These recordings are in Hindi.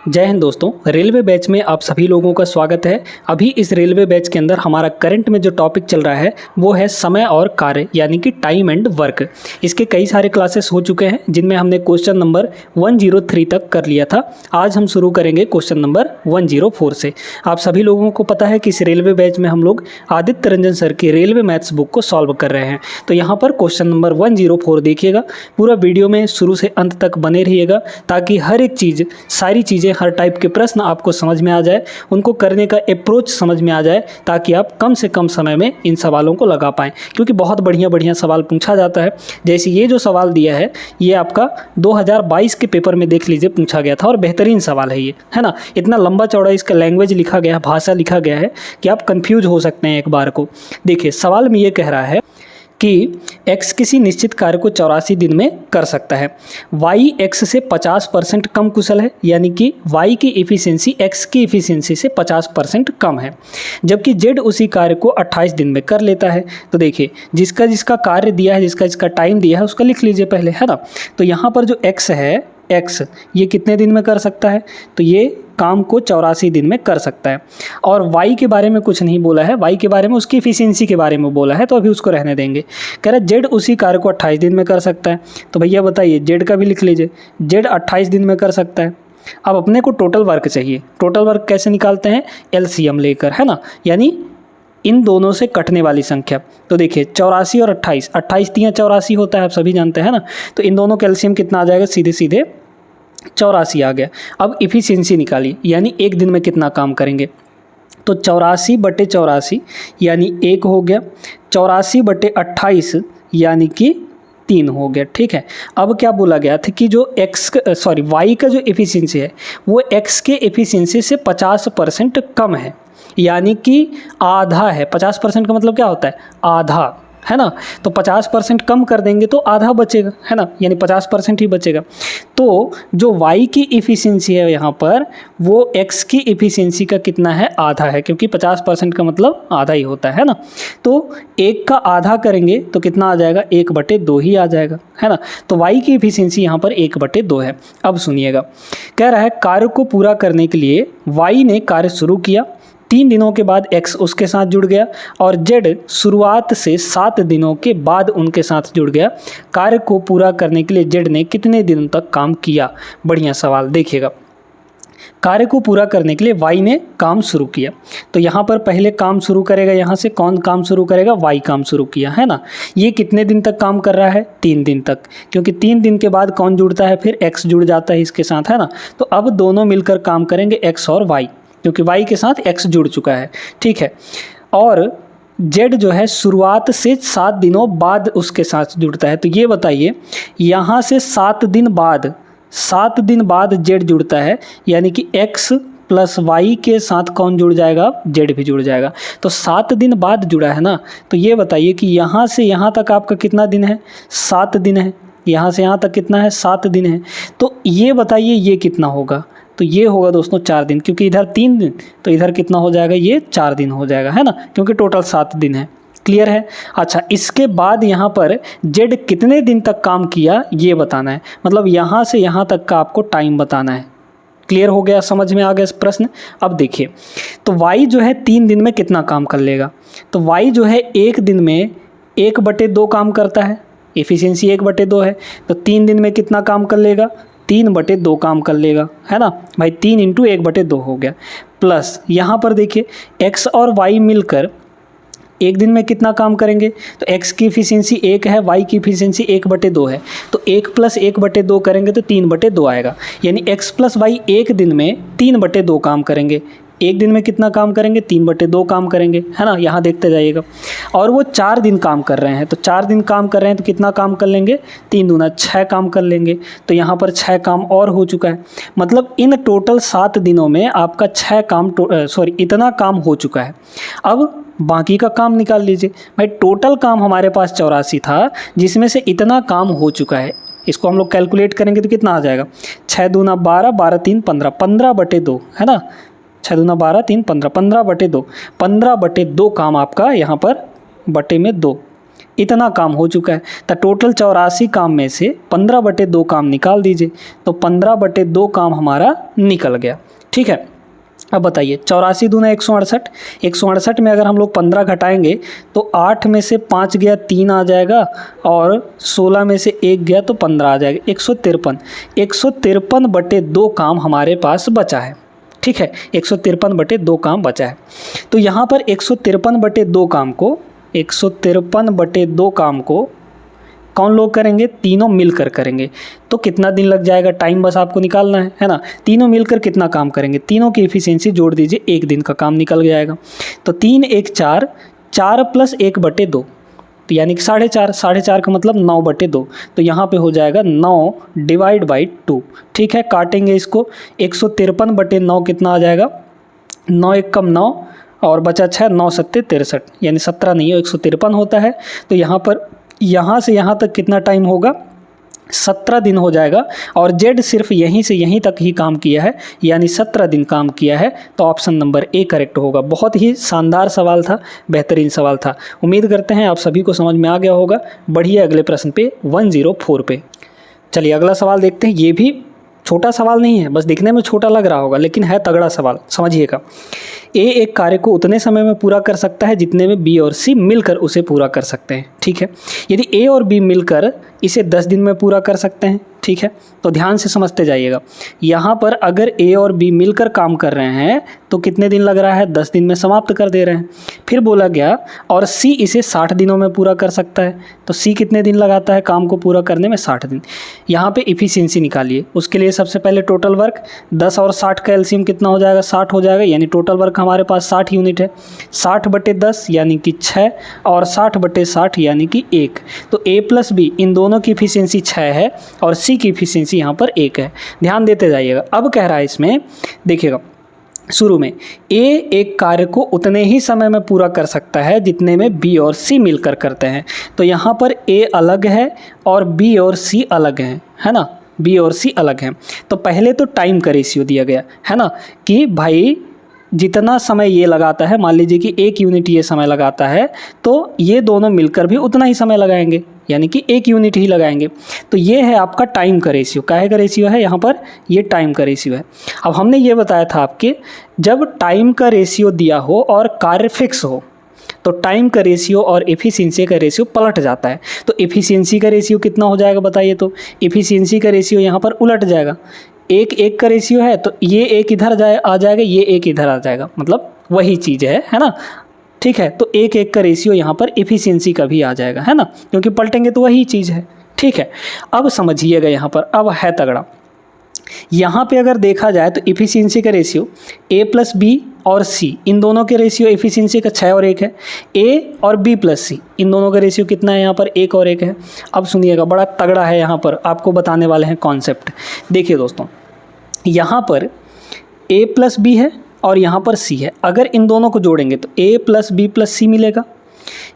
जय हिंद दोस्तों, रेलवे बैच में आप सभी लोगों का स्वागत है। अभी इस रेलवे बैच के अंदर हमारा करंट में जो टॉपिक चल रहा है वो है समय और कार्य, यानी कि टाइम एंड वर्क। इसके कई सारे क्लासेस हो चुके हैं जिनमें हमने क्वेश्चन नंबर 103 तक कर लिया था। आज हम शुरू करेंगे क्वेश्चन नंबर 104 से। आप सभी लोगों को पता है कि इस रेलवे बैच में हम लोग आदित्य रंजन सर की रेलवे मैथ्स बुक को सॉल्व कर रहे हैं। तो यहाँ पर क्वेश्चन नंबर 104 देखिएगा, पूरा वीडियो में शुरू से अंत तक बने रहिएगा ताकि हर एक चीज़, सारी चीज़ें, हर टाइप के प्रश्न आपको समझ में आ जाए, उनको करने का अप्रोच समझ में आ जाए, ताकि आप कम से कम समय में इन सवालों को लगा पाएँ। क्योंकि बहुत बढ़िया बढ़िया सवाल पूछा जाता है। जैसे ये जो सवाल दिया है ये आपका 2022 के पेपर में देख लीजिए पूछा गया था, और बेहतरीन सवाल है ये, है ना। इतना लंबा चौड़ा इसका लैंग्वेज लिखा गया है, भाषा लिखा गया है कि आप कंफ्यूज हो सकते हैं एक बार को। देखिए सवाल में ये कह रहा है कि x किसी निश्चित कार्य को 84 दिन में कर सकता है। y x से 50% कम कुशल है, यानी कि y की इफ़िशियंसी x की इफ़िशियंसी से 50% कम है, जबकि z उसी कार्य को 28 दिन में कर लेता है। तो देखिए जिसका जिसका कार्य दिया है, जिसका जिसका टाइम दिया है उसका लिख लीजिए पहले, है ना। तो यहाँ पर जो x है, x ये कितने दिन में कर सकता है, तो ये काम को 84 दिन में कर सकता है। और y के बारे में कुछ नहीं बोला है, y के बारे में उसकी इफिशियंसी के बारे में बोला है, तो अभी उसको रहने देंगे। कह रहा है z उसी कार्य को 28 दिन में कर सकता है। तो भैया बताइए z का भी लिख लीजिए, z 28 दिन में कर सकता है। अब अपने को टोटल वर्क चाहिए। टोटल वर्क कैसे निकालते हैं, LCM लेकर, है ना, यानी इन दोनों से कटने वाली संख्या। तो देखिए 84 और 28, 28 3 84 होता है, आप सभी जानते हैं ना। तो इन दोनों का LCM कितना आ जाएगा, सीधे सीधे 84 आ गया। अब इफ़िशियंसी निकालिए, यानी एक दिन में कितना काम करेंगे। तो 84/84 यानी 1 हो गया, 84/28 यानी कि 3 हो गया। ठीक है। अब क्या बोला गया था कि जो y का जो इफ़िशियंसी है वो x के इफ़िशियंसी से 50% कम है, यानी कि आधा है। 50% का मतलब क्या होता है, आधा, है ना। तो 50% कम कर देंगे तो आधा बचेगा, है ना, यानी 50% ही बचेगा। तो जो y की इफ़िशियंसी है यहाँ पर वो x की इफ़िशियंसी का कितना है, आधा है, क्योंकि 50% का मतलब आधा ही होता है ना। तो 1 का आधा करेंगे तो कितना आ जाएगा, 1/2 ही आ जाएगा, है ना। तो y की इफ़िशियंसी यहाँ पर 1/2 है। अब सुनिएगा, कह रहा है कार्य को पूरा करने के लिए y ने कार्य शुरू किया, 3 दिनों के बाद x उसके साथ जुड़ गया, और z शुरुआत से 7 दिनों के बाद उनके साथ जुड़ गया। कार्य को पूरा करने के लिए z ने कितने दिनों तक काम किया। बढ़िया सवाल, देखिएगा। कार्य को पूरा करने के लिए y ने काम शुरू किया, तो यहाँ पर पहले काम शुरू करेगा, यहाँ से कौन काम शुरू करेगा, y काम शुरू किया, है ना। ये कितने दिन तक काम कर रहा है, 3 दिन तक, क्योंकि 3 दिन के बाद कौन जुड़ता है, फिर x जुड़ जाता है इसके साथ, है ना। तो अब दोनों मिलकर काम करेंगे, x और y, क्योंकि y के साथ x जुड़ चुका है। ठीक है। और z जो है शुरुआत से 7 दिनों बाद उसके साथ जुड़ता है। तो ये बताइए यहाँ से 7 दिन बाद z जुड़ता है, यानी कि x प्लस y के साथ कौन जुड़ जाएगा, z भी जुड़ जाएगा। तो 7 दिन बाद जुड़ा है ना। तो ये बताइए कि यहाँ से यहाँ तक आपका कितना दिन है, 7 दिन है। यहाँ से यहाँ तक कितना है, 7 दिन है। तो ये बताइए ये कितना होगा, तो ये होगा दोस्तों 4 दिन, क्योंकि इधर 3 दिन तो इधर कितना हो जाएगा, ये 4 दिन हो जाएगा, है ना, क्योंकि टोटल 7 दिन है। क्लियर है। अच्छा, इसके बाद यहाँ पर z कितने दिन तक काम किया ये बताना है, मतलब यहाँ से यहाँ तक का आपको टाइम बताना है। क्लियर हो गया, समझ में आ गया इस प्रश्न। अब देखिए, तो y जो है 3 दिन में कितना काम कर लेगा, तो y जो है 1 दिन में 1/2 काम करता है, एफिशिएंसी 1/2 है। तो 3 दिन में कितना काम कर लेगा, 3/2 काम कर लेगा, है ना भाई। 3 × 1/2 हो गया। प्लस यहाँ पर देखिए x और y मिलकर 1 दिन में कितना काम करेंगे, तो x की इफिशियंसी 1 है, y की इफिशियंसी 1/2 है। तो 1 + 1/2 करेंगे तो 3/2 आएगा, यानी x + y 1 दिन में 3/2 काम करेंगे। 1 दिन में कितना काम करेंगे, 3/2 काम करेंगे, है ना। यहाँ देखते जाइएगा। और वो 4 दिन काम कर रहे हैं, तो 4 दिन काम कर रहे हैं तो कितना काम कर लेंगे, 3 दूना 6 काम कर लेंगे। तो यहाँ पर 6 काम और हो चुका है, मतलब इन टोटल 7 दिनों में आपका 6 काम इतना काम हो चुका है। अब बाकी का काम निकाल लीजिए भाई। टोटल काम हमारे पास 84 था, जिसमें से इतना काम हो चुका है। इसको हम लोग कैलकुलेट करेंगे तो कितना आ जाएगा, 6 दूना 12, 12 3 15, 15/2, है ना। 6 दूना 12 3 15, 15/2, 15/2 काम आपका यहाँ पर बटे में 2, इतना काम हो चुका है। तो टोटल 84 काम में से 15/2 काम निकाल दीजिए, तो 15/2 काम हमारा निकल गया। ठीक है, अब बताइए 84 दूना 168, 168 में अगर हम लोग 15 घटाएंगे तो 8 में से 5 गया 3 आ जाएगा, और 16 में से 1 गया तो 15 आ जाएगा, 153। 153/2 काम हमारे पास बचा है। ठीक है, 153/2 काम बचा है। तो यहाँ पर 153/2 काम को 153/2 काम को कौन लोग करेंगे? तीनों मिलकर करेंगे। तो कितना दिन लग जाएगा? टाइम बस आपको निकालना है ना। तीनों मिलकर कितना काम करेंगे? तीनों की एफिशिएंसी जोड़ दीजिए, 1 दिन का काम निकल जाएगा। तो 3 1 4, 4 + 1/2, तो यानी कि 4.5, 4.5 का मतलब 9/2। तो यहाँ पे हो जाएगा 9/2। ठीक है, काटेंगे इसको। 153/9 कितना आ जाएगा? 9 1 कम 9 और बचा 6, 9 7 63, यानी 17 नहीं है 153 होता है। तो यहाँ पर यहाँ से यहाँ तक कितना टाइम होगा? 17 दिन हो जाएगा। और जेड सिर्फ यहीं से यहीं तक ही काम किया है, यानी 17 दिन काम किया है। तो ऑप्शन नंबर ए करेक्ट होगा। बहुत ही शानदार सवाल था, बेहतरीन सवाल था। उम्मीद करते हैं आप सभी को समझ में आ गया होगा। बढ़िए अगले प्रश्न पे 104 पे। चलिए अगला सवाल देखते हैं। ये भी छोटा सवाल नहीं है, बस दिखने में छोटा लग रहा होगा लेकिन है तगड़ा सवाल। समझिएगा, ए एक कार्य को उतने समय में पूरा कर सकता है जितने में बी और सी मिलकर उसे पूरा कर सकते हैं। ठीक है, यदि ए और बी मिलकर इसे 10 दिन में पूरा कर सकते हैं। ठीक है, तो ध्यान से समझते जाइएगा। यहाँ पर अगर ए और बी मिलकर काम कर रहे हैं तो कितने दिन लग रहा है? 10 दिन में समाप्त कर दे रहे हैं। फिर बोला गया और सी इसे 60 दिनों में पूरा कर सकता है। तो सी कितने दिन लगाता है काम को पूरा करने में? 60 दिन। यहाँ पे इफ़िशिएंसी निकालिए। उसके लिए सबसे पहले टोटल वर्क 10 और 60 का एलसीएम कितना हो जाएगा? 60 हो जाएगा, यानी टोटल वर्क हमारे पास 60 यूनिट है। 60/10 यानी कि 6 और 60/60 यानी कि 1। तो ए प्लस बी इन दोनों की इफ़िशिएंसी 6 है और सी की इफ़िशिएंसी यहाँ पर 1 है। ध्यान देते जाइएगा। अब कह रहा है इसमें, देखिएगा शुरू में, ए एक कार्य को उतने ही समय में पूरा कर सकता है जितने में बी और सी मिलकर करते हैं। तो यहाँ पर ए अलग है और बी और सी अलग हैं, है ना। बी और सी अलग हैं। तो पहले तो टाइम का रेशियो दिया गया है ना, कि भाई जितना समय ये लगाता है, मान लीजिए कि 1 यूनिट ये समय लगाता है, तो ये दोनों मिलकर भी उतना ही समय लगाएंगे, यानी कि 1 यूनिट ही लगाएंगे। तो ये है आपका टाइम का रेशियो। काहे का रेशियो है यहाँ पर? ये टाइम का रेशियो है। अब हमने ये बताया था आपके, जब टाइम का रेशियो दिया हो और कार्य फिक्स हो तो टाइम का रेशियो और एफिशिएंसी का रेशियो पलट जाता है। तो एफिशिएंसी का रेशियो कितना हो जाएगा बताइए? तो एफिशिएंसी का रेशियो यहाँ पर उलट जाएगा। 1 1 का रेशियो है तो ये 1 इधर आ जाएगा, ये 1 इधर आ जाएगा, मतलब वही चीज़ है ना। ठीक है, तो 1 1 का रेशियो यहाँ पर एफिशिएंसी का भी आ जाएगा, है ना, क्योंकि पलटेंगे तो वही चीज़ है। ठीक है, अब समझिएगा यहाँ पर, अब है तगड़ा। यहाँ पे अगर देखा जाए तो एफिशिएंसी का रेशियो ए प्लस बी और सी, इन दोनों के रेशियो एफिशिएंसी का 6 और 1 है। ए और बी प्लस सी, इन दोनों का रेशियो कितना है? यहाँ पर 1 और 1 है। अब सुनिएगा, बड़ा तगड़ा है, यहाँ पर आपको बताने वाले हैं कॉन्सेप्ट। देखिए दोस्तों, यहाँ पर ए प्लस बी है और यहाँ पर सी है। अगर इन दोनों को जोड़ेंगे तो ए प्लस बी प्लस सी मिलेगा।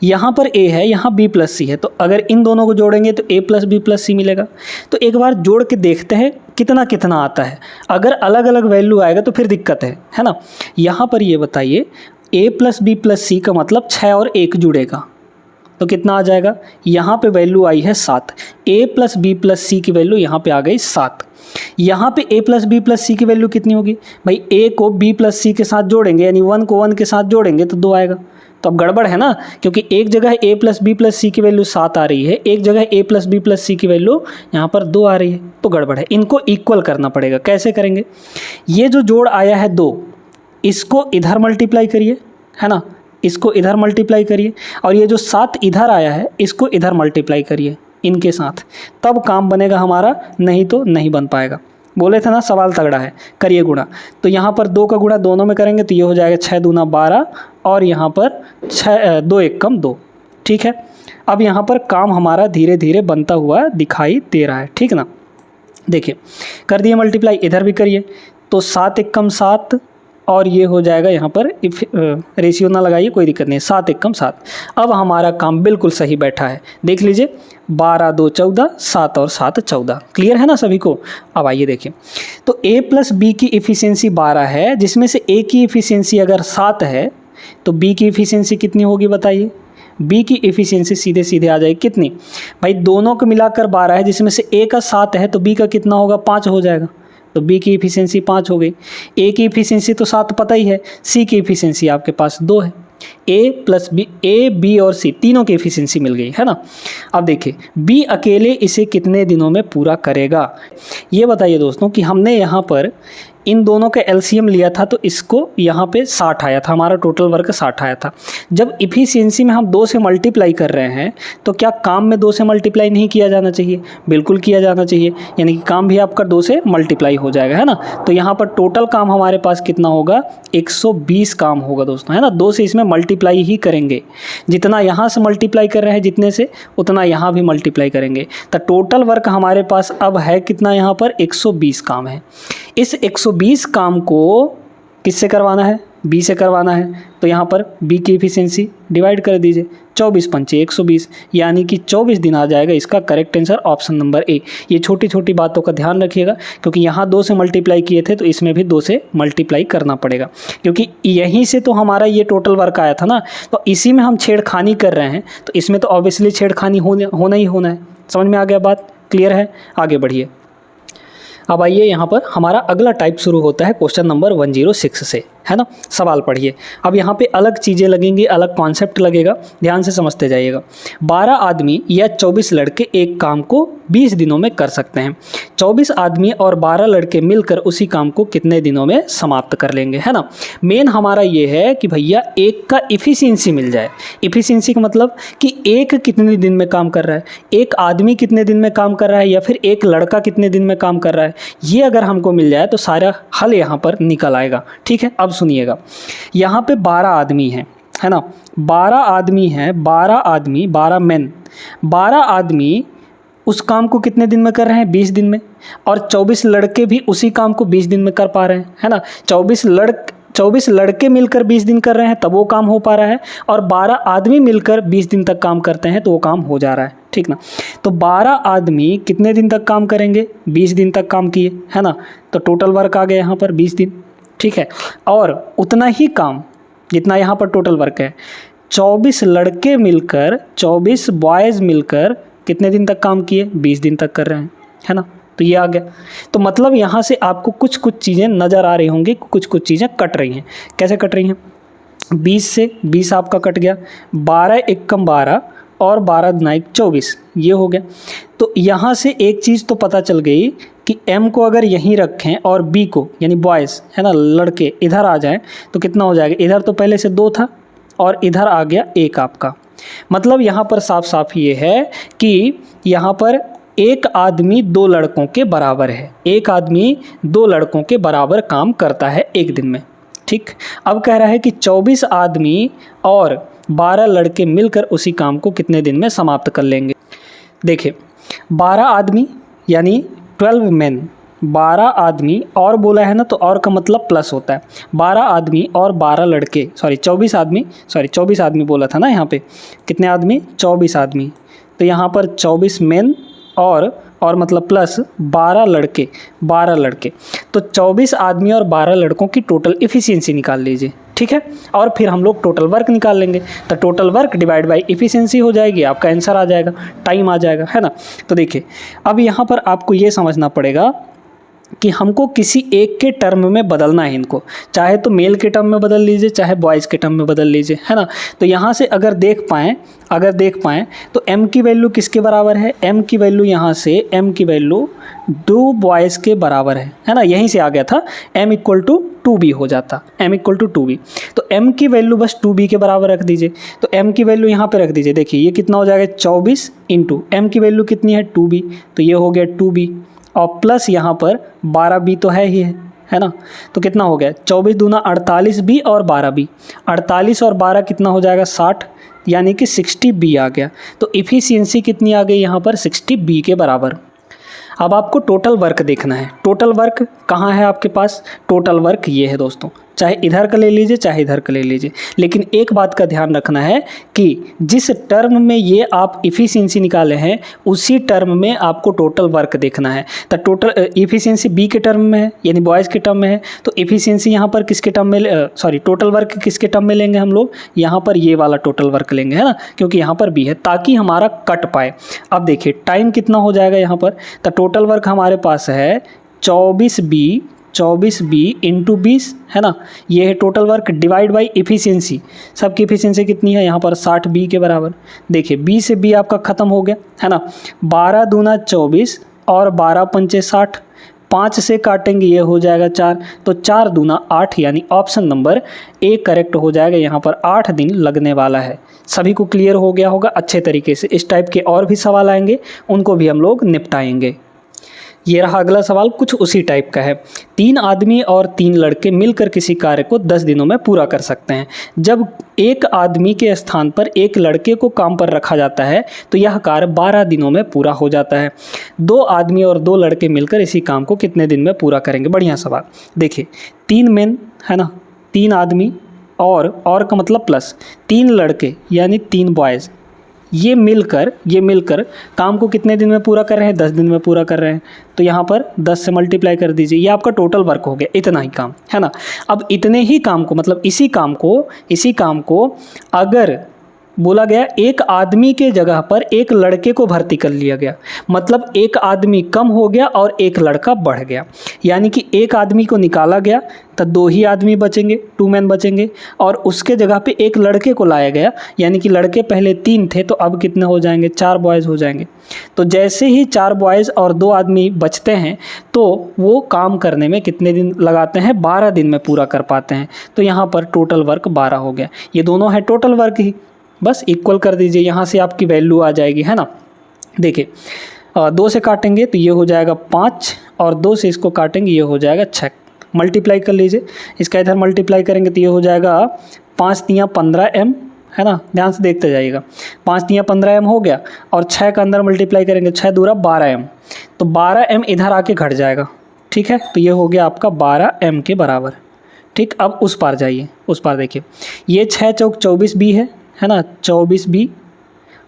यहाँ पर ए है, यहाँ बी प्लस सी है, तो अगर इन दोनों को जोड़ेंगे तो ए प्लस बी प्लस सी मिलेगा। तो एक बार जोड़ के देखते हैं कितना कितना आता है। अगर अलग अलग वैल्यू आएगा तो फिर दिक्कत है ना। यहाँ पर ये बताइए, ए प्लस बी प्लस सी का मतलब 6 और 1 जुड़ेगा तो कितना आ जाएगा? यहाँ पे वैल्यू आई है 7। ए प्लस बी प्लस सी की वैल्यू यहाँ पे आ गई 7। यहाँ पे ए प्लस बी प्लस सी की वैल्यू कितनी होगी भाई? ए को बी प्लस सी के साथ जोड़ेंगे, यानी 1 को 1 के साथ जोड़ेंगे तो 2 आएगा। तो अब गड़बड़ है ना, क्योंकि एक जगह ए प्लस बी प्लस सी की वैल्यू 7 आ रही है, एक जगह ए प्लस बी प्लस सी की वैल्यू यहाँ पर 2 आ रही है, तो गड़बड़ है। इनको इक्वल करना पड़ेगा। कैसे करेंगे? ये जो जोड़ आया है 2, इसको इधर मल्टीप्लाई करिए, है ना, इसको इधर मल्टीप्लाई करिए, और ये जो 7 इधर आया है इसको इधर मल्टीप्लाई करिए इनके साथ, तब काम बनेगा हमारा, नहीं तो नहीं बन पाएगा। बोले थे ना सवाल तगड़ा है। करिए गुणा, तो यहाँ पर 2 का गुणा दोनों में करेंगे तो ये हो जाएगा 6 दूना 12 और यहाँ पर 2 1 कम 2। ठीक है, अब यहाँ पर काम हमारा धीरे धीरे बनता हुआ दिखाई दे रहा है, ठीक ना। देखिए कर दिए मल्टीप्लाई, इधर भी करिए, तो 7 1 कम 7 और ये हो जाएगा यहाँ पर, रेशियो ना लगाइए कोई दिक्कत नहीं, 7 1 कम 7। अब हमारा काम बिल्कुल सही बैठा है, देख लीजिए 12 2 14, 7 और 7 14। क्लियर है ना सभी को? अब आइए देखिए, तो a प्लस बी की इफ़िशियंसी 12 है, जिसमें से a की इफ़िशियंसी अगर 7 है तो b की इफ़िशियंसी कितनी होगी बताइए? बी की इफ़िशियंसी सीधे सीधे आ जाएगी कितनी भाई, दोनों को मिलाकर 12 है, जिसमें से ए का 7 है तो बी का कितना होगा, 5 हो जाएगा। तो बी की इफ़िशियंसी 5 हो गई। ए की इफ़िशियंसी तो 7 पता ही है, सी की इफ़िशियंसी आपके पास 2 है। ए प्लस बी, ए बी और सी तीनों की इफ़िशियंसी मिल गई है ना। अब देखिए बी अकेले इसे कितने दिनों में पूरा करेगा, ये बताइए दोस्तों कि हमने यहाँ पर इन दोनों का एलसीएम लिया था तो इसको यहाँ पे 60 आया था, हमारा टोटल वर्क 60 आया था। जब इफ़िशियंसी में हम 2 से मल्टीप्लाई कर रहे हैं तो क्या काम में 2 से मल्टीप्लाई नहीं किया जाना चाहिए, बिल्कुल किया जाना चाहिए, यानी कि काम भी आपका 2 से मल्टीप्लाई हो जाएगा, है ना। तो यहाँ पर टोटल काम हमारे पास कितना होगा, 120 काम होगा दोस्तों, है ना। 2 से इसमें मल्टीप्लाई ही करेंगे, जितना यहाँ से मल्टीप्लाई कर रहे हैं जितने से, उतना यहाँ भी मल्टीप्लाई करेंगे। तो टोटल वर्क हमारे पास अब है कितना, यहाँ पर 120 काम है। इस 120 काम को किससे करवाना है, बी से करवाना है। तो यहाँ पर बी की इफ़िशियंसी डिवाइड कर दीजिए, 24 पंचे 120, यानी कि 24 दिन आ जाएगा। इसका correct answer option number A. ये छोटी छोटी बातों का ध्यान रखिएगा, क्योंकि यहाँ 2 से मल्टीप्लाई किए थे तो इसमें भी 2 से मल्टीप्लाई करना पड़ेगा, क्योंकि यहीं से तो हमारा ये टोटल वर्क आया था ना। तो इसी में हम छेड़खानी कर रहे हैं, तो इसमें तो ऑब्वियसली छेड़खानी होना ही होना है। समझ में आ गया बात, क्लियर है, आगे बढ़िए। अब आइए यहाँ पर हमारा अगला टाइप शुरू होता है क्वेश्चन नंबर 106 से, है ना। सवाल पढ़िए। अब यहाँ पे अलग चीज़ें लगेंगी, अलग कॉन्सेप्ट लगेगा, ध्यान से समझते जाइएगा। 12 आदमी या 24 लड़के एक काम को 20 दिनों में कर सकते हैं। 24 आदमी और 12 लड़के मिलकर उसी काम को कितने दिनों में समाप्त कर लेंगे, है ना। मेन हमारा ये है कि भैया एक का इफ़िशियंसी मिल जाए। इफ़िशियंसी का मतलब कि एक कितने दिन में काम कर रहा है, एक आदमी कितने दिन में काम कर रहा है, या फिर एक लड़का कितने दिन में काम कर रहा है। ये अगर हमको मिल जाए तो सारा हल यहाँ पर निकल आएगा, ठीक है। अब सुनिएगा, यहाँ पे 12 आदमी हैं, है ना। 12 आदमी हैं, 12 आदमी, 12 मैन, 12 आदमी उस काम को कितने दिन में कर रहे हैं, 20 दिन में। और 24 लड़के भी उसी काम को 20 दिन में कर पा रहे हैं, है ना। 24 लड़के मिलकर 20 दिन कर रहे हैं तब वो काम हो पा रहा है, और 12 आदमी मिलकर 20 दिन तक काम करते हैं तो वो काम हो जा रहा है, ठीक ना। तो 12 आदमी कितने दिन तक काम करेंगे, 20 दिन तक काम किए, है ना। तो टोटल वर्क आ गया यहाँ पर 20 दिन, ठीक है। और उतना ही काम जितना यहाँ पर टोटल वर्क है, 24 लड़के मिलकर, 24 बॉयज़ मिलकर कितने दिन तक काम किए, 20 दिन तक कर रहे हैं, है ना। तो ये आ गया। तो मतलब यहाँ से आपको कुछ कुछ चीज़ें नज़र आ रही होंगी, कुछ कुछ चीज़ें कट रही हैं। कैसे कट रही हैं, 20 से 20 आपका कट गया, 12 एकम 12 और 12 दुनाई 24, ये हो गया। तो यहाँ से एक चीज़ तो पता चल गई कि M को अगर यहीं रखें और B को, यानी बॉयज़, है ना, लड़के इधर आ जाएं तो कितना हो जाएगा, इधर तो पहले से 2 था और इधर आ गया 1 आपका। मतलब यहाँ पर साफ साफ ये है कि यहाँ पर एक आदमी 2 लड़कों के बराबर है, एक आदमी 2 लड़कों के बराबर काम करता है एक दिन में, ठीक। अब कह रहा है कि 24 आदमी और 12 लड़के मिलकर उसी काम को कितने दिन में समाप्त कर लेंगे। देखिए 12 आदमी यानी 12 मैन, 12 आदमी और बोला है ना, तो और का मतलब प्लस होता है। 12 आदमी और 12 लड़के, 24 आदमी बोला था ना, यहाँ पे कितने आदमी, 24 आदमी। तो यहाँ पर 24 मैन और मतलब प्लस 12 लड़के, तो 24 आदमी और 12 लड़कों की टोटल इफ़िशियंसी निकाल लीजिए, ठीक है। और फिर हम लोग टोटल वर्क निकाल लेंगे, तो total work divide by efficiency हो जाएगी, आपका आंसर आ जाएगा, टाइम आ जाएगा, है ना। तो देखिए अब यहाँ पर आपको ये समझना पड़ेगा कि हमको किसी एक के टर्म में बदलना है इनको, चाहे तो मेल के टर्म में बदल लीजिए, चाहे बॉयज़ के टर्म में बदल लीजिए, है ना। तो यहाँ से अगर देख पाएँ तो m की वैल्यू किसके बराबर है, m की वैल्यू यहाँ से m की वैल्यू 2 बॉयज़ के बराबर है ना। यहीं से आ गया था, m इक्वल टू 2b हो जाता, m इक्वल टू 2b। तो m की वैल्यू बस 2b के बराबर रख दीजिए, तो m की वैल्यू यहाँ पे रख दीजिए। देखिए ये कितना हो जाएगा, 24 इंटू m की वैल्यू कितनी है, 2b, तो ये हो गया 2b, और प्लस यहाँ पर 12b तो है ही है ना। तो कितना हो गया, 24 दूना 48b और 12b, 48 और 12 कितना हो जाएगा, 60, यानी कि 60b आ गया। तो इफ़िशियंसी कितनी आ गई यहाँ पर, 60b के बराबर। अब आपको टोटल वर्क देखना है। टोटल वर्क कहाँ है आपके पास, टोटल वर्क ये है दोस्तों, चाहे इधर का ले लीजिए चाहे इधर का ले लीजिए। लेकिन एक बात का ध्यान रखना है कि जिस टर्म में ये आप इफ़िशियंसी निकाले हैं उसी टर्म में आपको टोटल वर्क देखना है। तो टोटल इफ़िशियंसी बी के टर्म में है यानी बॉयज़ के टर्म में है, तो इफ़िशियंसी यहाँ पर किसके टर्म में टोटल वर्क किसके टर्म में लेंगे हम लोग, यहाँ पर ये वाला टोटल वर्क लेंगे, है ना, क्योंकि यहाँ पर बी है ताकि हमारा कट पाए। अब देखिए टाइम कितना हो जाएगा यहाँ पर, तो टोटल वर्क हमारे पास है 24B इंटू 20, है ना, ये है total work divide by efficiency. सबकी इफ़िशियंसी कितनी है यहाँ पर 60B के बराबर। देखिए B से B आपका ख़त्म हो गया, है ना, 12 दूना 24 और 12 पंचे 60, 5 से काटेंगे ये हो जाएगा 4, तो 4 दूना 8 यानी ऑप्शन नंबर ए करेक्ट हो जाएगा। यहाँ पर 8 दिन लगने वाला है। सभी को क्लियर हो गया होगा अच्छे तरीके से। इस टाइप के और भी सवाल आएंगे, उनको भी हम लोग निपटाएंगे। ये रहा अगला सवाल, कुछ उसी टाइप का है। 3 आदमी और 3 लड़के मिलकर किसी कार्य को 10 दिनों में पूरा कर सकते हैं। जब एक आदमी के स्थान पर एक लड़के को काम पर रखा जाता है तो यह कार्य 12 दिनों में पूरा हो जाता है। 2 आदमी और 2 लड़के मिलकर इसी काम को कितने दिन में पूरा करेंगे। बढ़िया सवाल। देखिए 3 मेन, है ना, 3 आदमी और का मतलब प्लस 3 लड़के यानी 3 बॉयज़, ये मिलकर काम को कितने दिन में पूरा कर रहे हैं, 10 दिन में पूरा कर रहे हैं। तो यहाँ पर 10 से मल्टीप्लाई कर दीजिए, ये आपका टोटल वर्क हो गया, इतना ही काम, है ना। अब इतने ही काम को मतलब इसी काम को अगर बोला गया एक आदमी के जगह पर एक लड़के को भर्ती कर लिया गया, मतलब एक आदमी कम हो गया और एक लड़का बढ़ गया, यानी कि एक आदमी को निकाला गया तो 2 ही आदमी बचेंगे, 2 मैन बचेंगे, और उसके जगह पे एक लड़के को लाया गया, यानी कि लड़के पहले 3 थे तो अब कितने हो जाएंगे, 4 बॉयज़ हो जाएंगे। तो जैसे ही 4 बॉयज़ और 2 आदमी बचते हैं तो वो काम करने में कितने दिन लगाते हैं, 12 दिन में पूरा कर पाते हैं। तो यहाँ पर टोटल वर्क 12 हो गया। ये दोनों है टोटल वर्क ही, बस इक्वल कर दीजिए, यहाँ से आपकी वैल्यू आ जाएगी, है ना। देखिए 2 से काटेंगे तो ये हो जाएगा 5 और 2 से इसको काटेंगे ये हो जाएगा 6। मल्टीप्लाई कर लीजिए, इसका इधर मल्टीप्लाई करेंगे तो ये हो जाएगा 5 तियाँ 15M, है ना, ध्यान से देखते जाइएगा। 5 तियाँ 15M हो गया और 6 का अंदर मल्टीप्लाई करेंगे, 6 दूरा 12M, तो 12M इधर आके घट जाएगा, ठीक है। तो ये हो गया आपका 12M के बराबर, ठीक। अब उस पार जाइए, उस पार देखिए ये 6 चौक 24B है ना, 24B,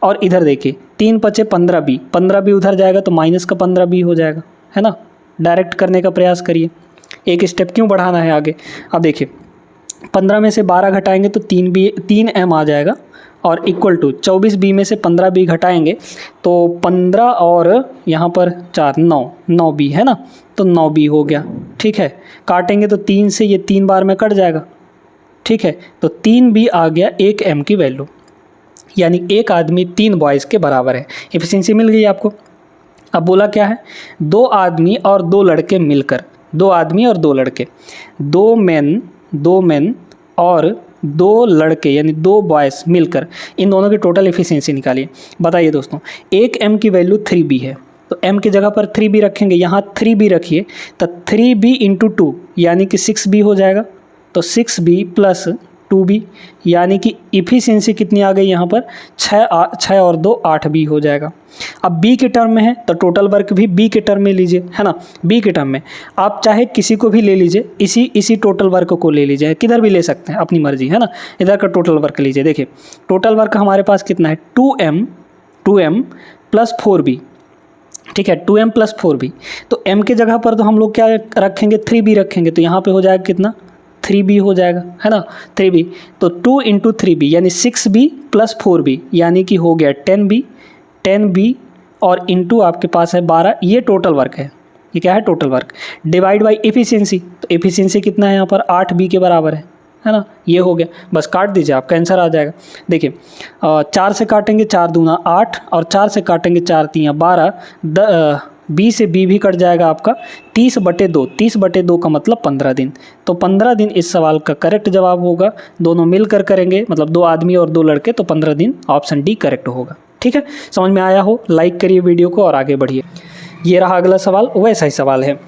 और इधर देखिए 3 पचे 15B, 15B उधर जाएगा तो माइनस का 15B हो जाएगा, है ना। डायरेक्ट करने का प्रयास करिए, एक स्टेप क्यों बढ़ाना है आगे। अब देखिए 15 में से 12 घटाएंगे तो 3M आ जाएगा, और इक्वल टू 24B में से 15B घटाएंगे तो 15 और यहाँ पर 4 9B, है ना, तो 9B हो गया, ठीक है। काटेंगे तो 3 से ये 3 बार में कट जाएगा, ठीक है। तो 3B आ गया 1M की वैल्यू, यानी एक आदमी 3 बॉयज़ के बराबर है। एफिशिएंसी मिल गई आपको। अब बोला क्या है, 2 आदमी और 2 लड़के मिलकर, 2 आदमी और 2 लड़के, 2 मेन और 2 लड़के यानी 2 बॉयज़ मिलकर इन दोनों की टोटल एफिशिएंसी निकालिए। बताइए दोस्तों, 1M की वैल्यू 3B है, तो M की जगह पर 3B रखेंगे, यहाँ 3B रखिए, तो 3B इंटू 2 यानी कि 6B हो जाएगा। तो 6B प्लस 2B यानी कि इफ़िशिएंसी कितनी आ गई यहाँ पर, 6 और 2 8B हो जाएगा। अब B के टर्म में है तो टोटल वर्क भी B के टर्म में लीजिए, है ना। B के टर्म में आप चाहे किसी को भी ले लीजिए, इसी टोटल वर्क को ले लीजिए, किधर भी ले सकते हैं अपनी मर्जी, है ना। इधर का टोटल वर्क लीजिए। देखिए टोटल वर्क हमारे पास कितना है, 2M प्लस 4B, ठीक है, 2M प्लस 4B। तो M के जगह पर तो हम लोग क्या रखेंगे, 3B रखेंगे, तो यहाँ पे हो जाएगा कितना, 3B हो जाएगा, है ना, 3B। तो 2 इंटू 3B यानी 6B प्लस 4B यानी कि हो गया 10B और इंटू आपके पास है 12। ये टोटल वर्क है, ये क्या है, total work divide by efficiency. तो एफिशिएंसी कितना है यहाँ पर, 8B के बराबर है ना। ये हो गया, बस काट दीजिए, आपका आंसर आ जाएगा। देखिए 4 से काटेंगे 4 दूना 8 और 4 से काटेंगे 4 तियाँ 12, B से B भी कट जाएगा आपका 30/2, 30/2 का मतलब 15 दिन। तो 15 दिन इस सवाल का करेक्ट जवाब होगा। दोनों मिलकर करेंगे, मतलब 2 आदमी और 2 लड़के, तो 15 दिन ऑप्शन डी करेक्ट होगा, ठीक है। समझ में आया हो, लाइक करिए वीडियो को और आगे बढ़िए। ये रहा अगला सवाल, वैसा ही सवाल है,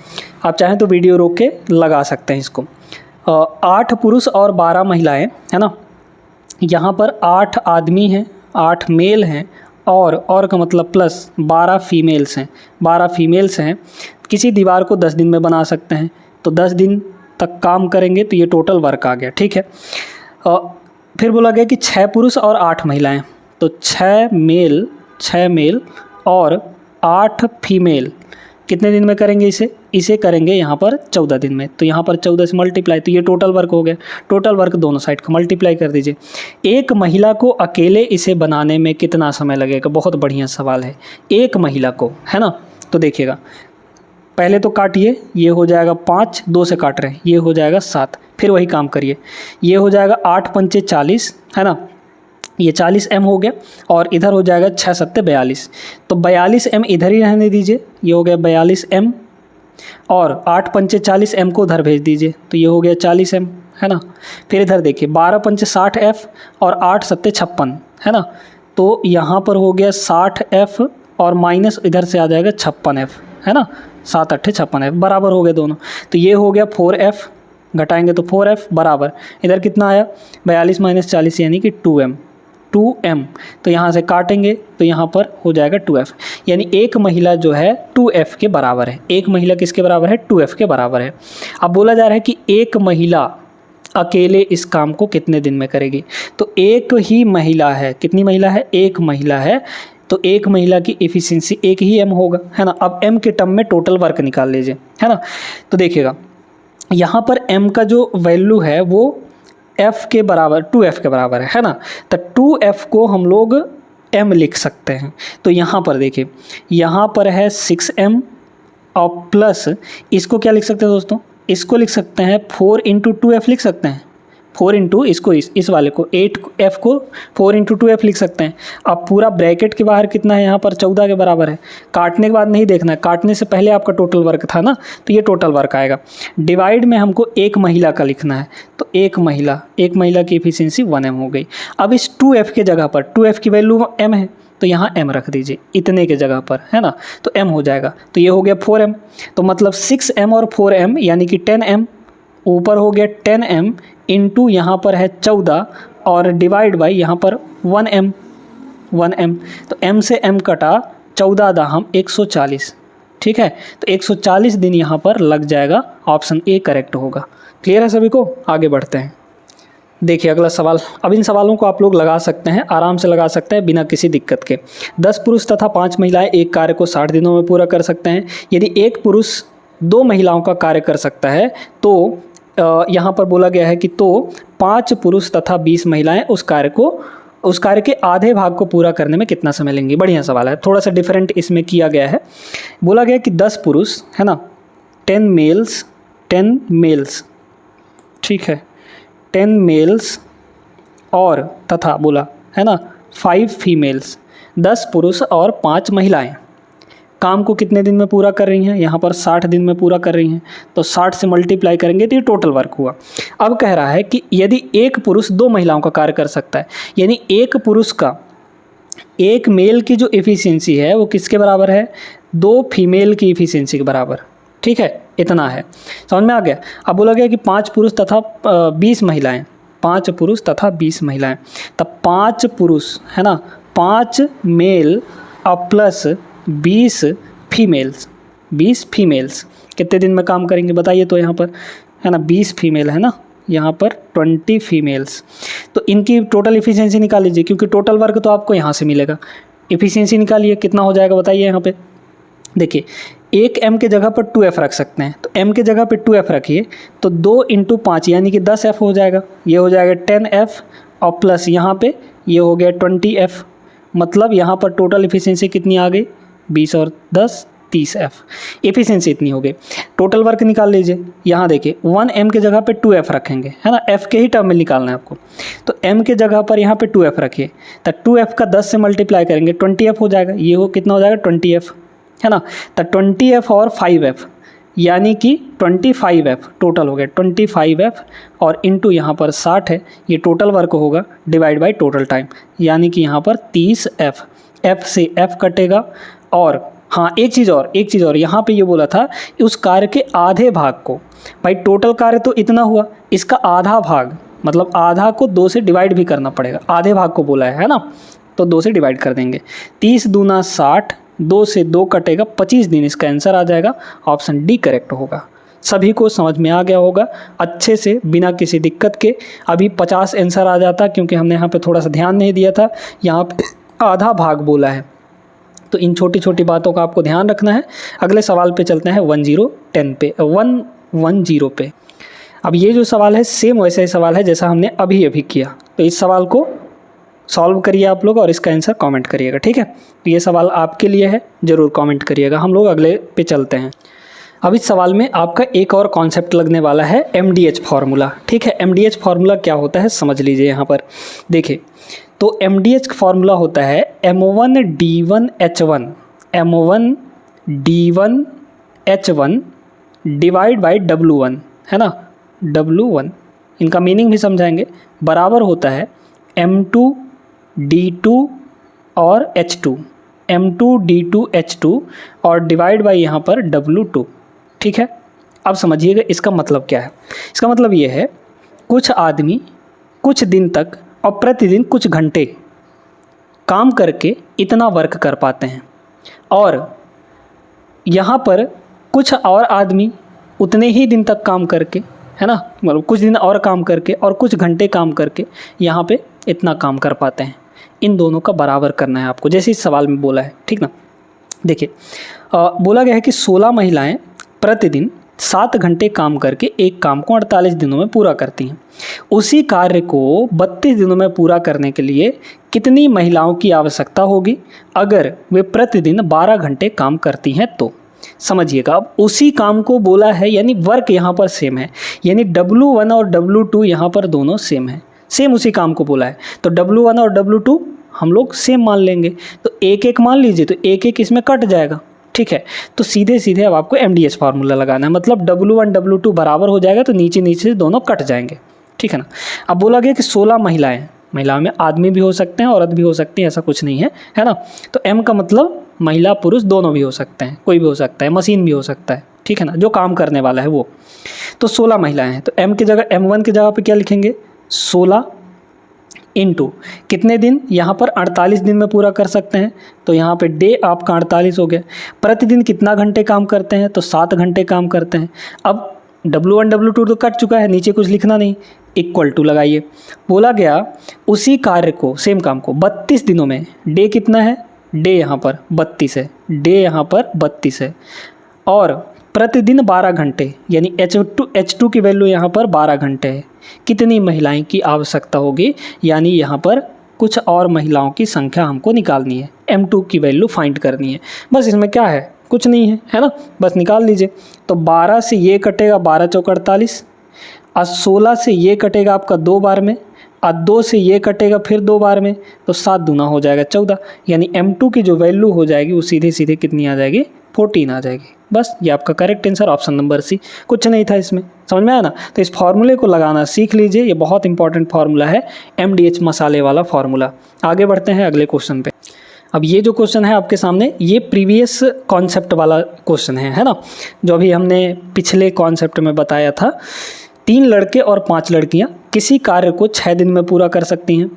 आप चाहें तो वीडियो रोक के लगा सकते हैं इसको। 8 पुरुष और 12 महिलाएँ, है ना। यहाँ पर 8 आदमी हैं, 8 मेल हैं, और का मतलब प्लस 12 फीमेल्स हैं, 12 फीमेल्स हैं। किसी दीवार को 10 दिन में बना सकते हैं, तो 10 दिन तक काम करेंगे तो ये टोटल वर्क आ गया, ठीक है। फिर बोला गया कि 6 पुरुष और 8 महिलाएं, तो 6 मेल और 8 फीमेल कितने दिन में करेंगे इसे करेंगे यहाँ पर 14 दिन में। तो यहाँ पर 14 से मल्टीप्लाई, तो ये टोटल वर्क हो गया। टोटल वर्क दोनों साइड का मल्टीप्लाई कर दीजिए। एक महिला को अकेले इसे बनाने में कितना समय लगेगा? बहुत बढ़िया सवाल है। एक महिला को, है ना, तो देखिएगा पहले तो काटिए, ये हो जाएगा 5, 2 से काट रहे हैं, ये हो जाएगा 7, फिर वही काम करिए, ये हो जाएगा 8 पंचे 40, है ना, ये 40 m हो गया, और इधर हो जाएगा 6 सत्ते 42, तो 42 m इधर ही रहने दीजिए, ये हो गया 42 m, और 8 पंचे 40 m को उधर भेज दीजिए, तो ये हो गया 40 m, है ना। फिर इधर देखिए 12 पंचे 60 f और 8 सत्ते 56, है ना, तो यहाँ पर हो गया 60 f और माइनस इधर से आ जाएगा 56 f, है ना, 7 8 56 f बराबर हो गए दोनों, तो ये हो गया 4f, घटाएंगे तो 4f बराबर इधर कितना आया 42 माइनस 40 यानी कि 2m, तो यहाँ से काटेंगे तो यहाँ पर हो जाएगा 2f, यानी एक महिला जो है 2f के बराबर है। एक महिला किसके बराबर है? 2f के बराबर है। अब बोला जा रहा है कि एक महिला अकेले इस काम को कितने दिन में करेगी? तो एक ही महिला है, कितनी महिला है? एक महिला है, तो एक महिला की एफिशिएंसी एक ही m होगा, है ना। अब m के टर्म में टोटल वर्क निकाल लीजिए, है ना। तो देखिएगा यहाँ पर m का जो वैल्यू है वो f के बराबर 2f के बराबर है ना, तो 2f को हम लोग m लिख सकते हैं। तो यहाँ पर देखिए, यहाँ पर है 6m और प्लस इसको क्या लिख सकते हैं दोस्तों? इसको लिख सकते हैं 4 इंटू 2f लिख सकते हैं, 4 इंटू इसको इस वाले को 8f को 4 इंटू 2f लिख सकते हैं। अब पूरा ब्रैकेट के बाहर कितना है? यहाँ पर 14 के बराबर है। काटने के बाद नहीं देखना है, काटने से पहले आपका टोटल वर्क था ना, तो ये टोटल वर्क आएगा। डिवाइड में हमको एक महिला का लिखना है, तो एक महिला की एफिशिएंसी 1m हो गई। अब इस 2f के जगह पर 2f की वैल्यू m है, तो यहाँ m रख दीजिए इतने के जगह पर, है ना, तो m हो जाएगा। तो ये हो गया 4m, तो मतलब 6m और 4m यानी कि 10m, ऊपर हो गया 10m इंटू यहाँ पर है 14 और डिवाइड बाई यहाँ पर 1m, तो m से m कटा, 14 दाहम 140, ठीक है, तो 140 दिन यहाँ पर लग जाएगा। ऑप्शन ए करेक्ट होगा। क्लियर है सभी को? आगे बढ़ते हैं। देखिए अगला सवाल। अब इन सवालों को आप लोग लगा सकते हैं, आराम से लगा सकते हैं बिना किसी दिक्कत के। 10 पुरुष तथा 5 महिलाएं एक कार्य को 60 दिनों में पूरा कर सकते हैं। यदि एक पुरुष 2 महिलाओं का कार्य कर सकता है तो यहाँ पर बोला गया है कि तो 5 पुरुष तथा 20 महिलाएं उस कार्य के आधे भाग को पूरा करने में कितना समय लेंगी? बढ़िया सवाल है, थोड़ा सा डिफरेंट इसमें किया गया है। बोला गया कि 10 पुरुष, है ना, 10 मेल्स, ठीक है, 10 मेल्स और तथा बोला, है ना, 5 फीमेल्स, 10 पुरुष और 5 महिलाएं काम को कितने दिन में पूरा कर रही हैं? यहाँ पर 60 दिन में पूरा कर रही हैं, तो 60 से मल्टीप्लाई करेंगे तो ये टोटल वर्क हुआ। अब कह रहा है कि यदि एक पुरुष 2 महिलाओं का कार्य कर सकता है, यानी एक पुरुष का एक मेल की जो एफिशिएंसी है वो किसके बराबर है? 2 फीमेल की एफिशिएंसी के बराबर, ठीक है, इतना है। समझ में आ गया? अब बोला गया कि 5 पुरुष तथा 20 महिलाएँ, 5 पुरुष तथा 20 महिलाएँ, तब 5 पुरुष, है ना, 5 मेल और प्लस 20 फीमेल्स कितने दिन में काम करेंगे बताइए? तो यहाँ पर, है ना, 20 फीमेल है ना, यहाँ पर 20 फीमेल्स, तो इनकी टोटल एफिशिएंसी निकाल लीजिए, क्योंकि टोटल वर्क तो आपको यहाँ से मिलेगा। एफिशिएंसी निकालिए, कितना हो जाएगा बताइए? यहाँ पे देखिए, एक m के जगह पर 2f रख सकते हैं, तो m के जगह पे 2f रखिए, तो 2 इंटू 5 यानी कि 10f हो जाएगा। ये हो जाएगा 10f और प्लस यहाँ पे ये हो गया 20f, मतलब यहाँ पर टोटल एफिशिएंसी कितनी आ गई? 20 और 10 30f, एफिशिएंसी इतनी हो गई। टोटल वर्क निकाल लीजिए। यहाँ देखिए 1m के जगह पे 2f रखेंगे, है ना, f के ही टर्म में निकालना है आपको, तो m के जगह पर यहाँ पे 2f रखिए, तो 2f का 10 से मल्टीप्लाई करेंगे 20f हो जाएगा। ये हो कितना हो जाएगा? 20f, है ना, तो 20f और 5f यानी कि 25f टोटल हो गया, 25f और इंटू यहाँ पर 60 है, ये टोटल वर्क होगा, डिवाइड बाय टोटल टाइम, यानी कि यहाँ पर 30f, f से f कटेगा। और हाँ, एक चीज़ और यहाँ पे ये बोला था कि उस कार्य के आधे भाग को, भाई टोटल कार्य तो इतना हुआ, इसका आधा भाग, मतलब आधा को 2 से डिवाइड भी करना पड़ेगा, आधे भाग को बोला है ना, तो 2 से डिवाइड कर देंगे। 30 दूना 60, 2 से 2 कटेगा, 25 दिन इसका आंसर आ जाएगा। ऑप्शन डी करेक्ट होगा। सभी को समझ में आ गया होगा अच्छे से बिना किसी दिक्कत के। अभी 50 आंसर आ जाता क्योंकि हमने यहाँ पे थोड़ा सा ध्यान नहीं दिया था, यहाँ पे आधा भाग बोला है। तो इन छोटी छोटी बातों का आपको ध्यान रखना है। अगले सवाल पे चलते हैं 110 पे। अब ये जो सवाल है सेम वैसा ही सवाल है जैसा हमने अभी अभी किया। तो इस सवाल को सॉल्व करिए आप लोग और इसका आंसर कमेंट करिएगा, ठीक है। तो ये सवाल आपके लिए है, ज़रूर कमेंट करिएगा। हम लोग अगले पे चलते हैं। अब इस सवाल में आपका एक और कॉन्सेप्ट लगने वाला है MDH फार्मूला, ठीक है। MDH फार्मूला क्या होता है समझ लीजिए। यहाँ पर देखिए, तो MDH फार्मूला होता है M1D1H1 M1D1H1 divide by W1, है ना, W1। इनका मीनिंग भी समझाएंगे। बराबर होता है M2D2 और H2, M2D2H2 और डिवाइड बाई यहाँ पर W2, ठीक है। अब समझिएगा इसका मतलब क्या है। इसका मतलब ये है कुछ आदमी कुछ दिन तक और प्रतिदिन कुछ घंटे काम करके इतना वर्क कर पाते हैं, और यहाँ पर कुछ और आदमी उतने ही दिन तक काम करके, है ना, मतलब कुछ दिन और काम करके और कुछ घंटे काम करके यहाँ पे इतना काम कर पाते हैं। इन दोनों का बराबर करना है आपको, जैसे इस सवाल में बोला है, ठीक ना। देखिए बोला गया है कि 16 महिलाएं प्रतिदिन 7 घंटे काम करके एक काम को 48 दिनों में पूरा करती हैं। उसी कार्य को 32 दिनों में पूरा करने के लिए कितनी महिलाओं की आवश्यकता होगी अगर वे प्रतिदिन 12 घंटे काम करती हैं? तो समझिएगा, अब उसी काम को बोला है यानी वर्क यहाँ पर सेम है, यानी W1 और W2 यहाँ पर दोनों सेम है, सेम उसी काम को बोला है। तो W1 और W2 हम लोग सेम मान लेंगे, तो एक एक मान लीजिए, तो एक एक इसमें कट जाएगा, ठीक है। तो सीधे सीधे अब आपको MDH फार्मूला लगाना है, मतलब W1 W2 बराबर हो जाएगा, तो नीचे नीचे दोनों कट जाएंगे, ठीक है ना। अब बोला गया कि 16 महिलाओं में आदमी भी हो सकते हैं, औरत भी हो सकती है, ऐसा कुछ नहीं है ना। तो M का मतलब महिला पुरुष दोनों भी हो सकते हैं, कोई भी हो सकता है, मशीन भी हो सकता है, ठीक है ना, जो काम करने वाला है वो। तो 16 महिलाएं हैं, तो M की जगह M1 की जगह पे क्या लिखेंगे 16 इंटू कितने दिन, यहाँ पर 48 दिन में पूरा कर सकते हैं, तो यहाँ पे डे आपका 48 हो गया। प्रतिदिन कितना घंटे काम करते हैं, तो 7 घंटे काम करते हैं। अब W1 W2 तो कट चुका है, नीचे कुछ लिखना नहीं, इक्वल टू लगाइए। बोला गया उसी कार्य को, सेम काम को 32 दिनों में, डे कितना है, डे यहाँ पर 32 है, डे यहाँ पर 32 है, और प्रतिदिन 12 घंटे यानी H2 की वैल्यू यहाँ पर 12 घंटे है। कितनी महिलाएं की आवश्यकता होगी, यानी यहाँ पर कुछ और महिलाओं की संख्या हमको निकालनी है, M2 की वैल्यू फाइंड करनी है। बस इसमें क्या है, कुछ नहीं है ना, बस निकाल लीजिए। तो 12 से ये कटेगा 12 चौक 48, और 16 से ये कटेगा आपका 2 बार में, और 2 से ये कटेगा फिर 2 बार में, तो 7 दूना हो जाएगा 14, यानी M2 की जो वैल्यू हो जाएगी वो सीधे सीधे कितनी आ जाएगी, 14 आ जाएगी। बस ये आपका correct answer option number C। कुछ नहीं था इसमें, समझ में आया ना। तो इस फार्मूले को लगाना सीख लीजिए, ये बहुत इंपॉर्टेंट फार्मूला है, MDH मसाले वाला फार्मूला। आगे बढ़ते हैं अगले क्वेश्चन पे। अब ये जो क्वेश्चन है आपके सामने, ये प्रीवियस कॉन्सेप्ट वाला क्वेश्चन है ना, जो अभी हमने पिछले कॉन्सेप्ट में बताया था। 3 लड़के और 5 लड़कियां किसी कार्य को 6 दिन में पूरा कर सकती हैं,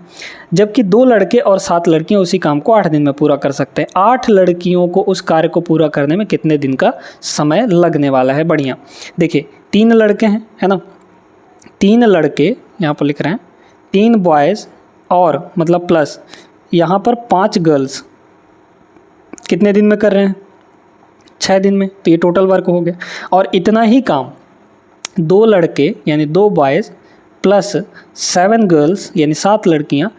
जबकि 2 लड़के और 7 लड़कियां उसी काम को 8 दिन में पूरा कर सकते हैं। 8 लड़कियों को उस कार्य को पूरा करने में कितने दिन का समय लगने वाला है? बढ़िया, देखिए 3 लड़के हैं, है ना, 3 लड़के यहाँ पर लिख रहे हैं, 3 बॉयज़ और मतलब प्लस यहाँ पर 5 गर्ल्स कितने दिन में कर रहे हैं? 6 दिन में। तो ये टोटल वर्क हो गया। और इतना ही काम 2 लड़के यानी 2 बॉयज़ प्लस 7 गर्ल्स यानी 7 लड़कियां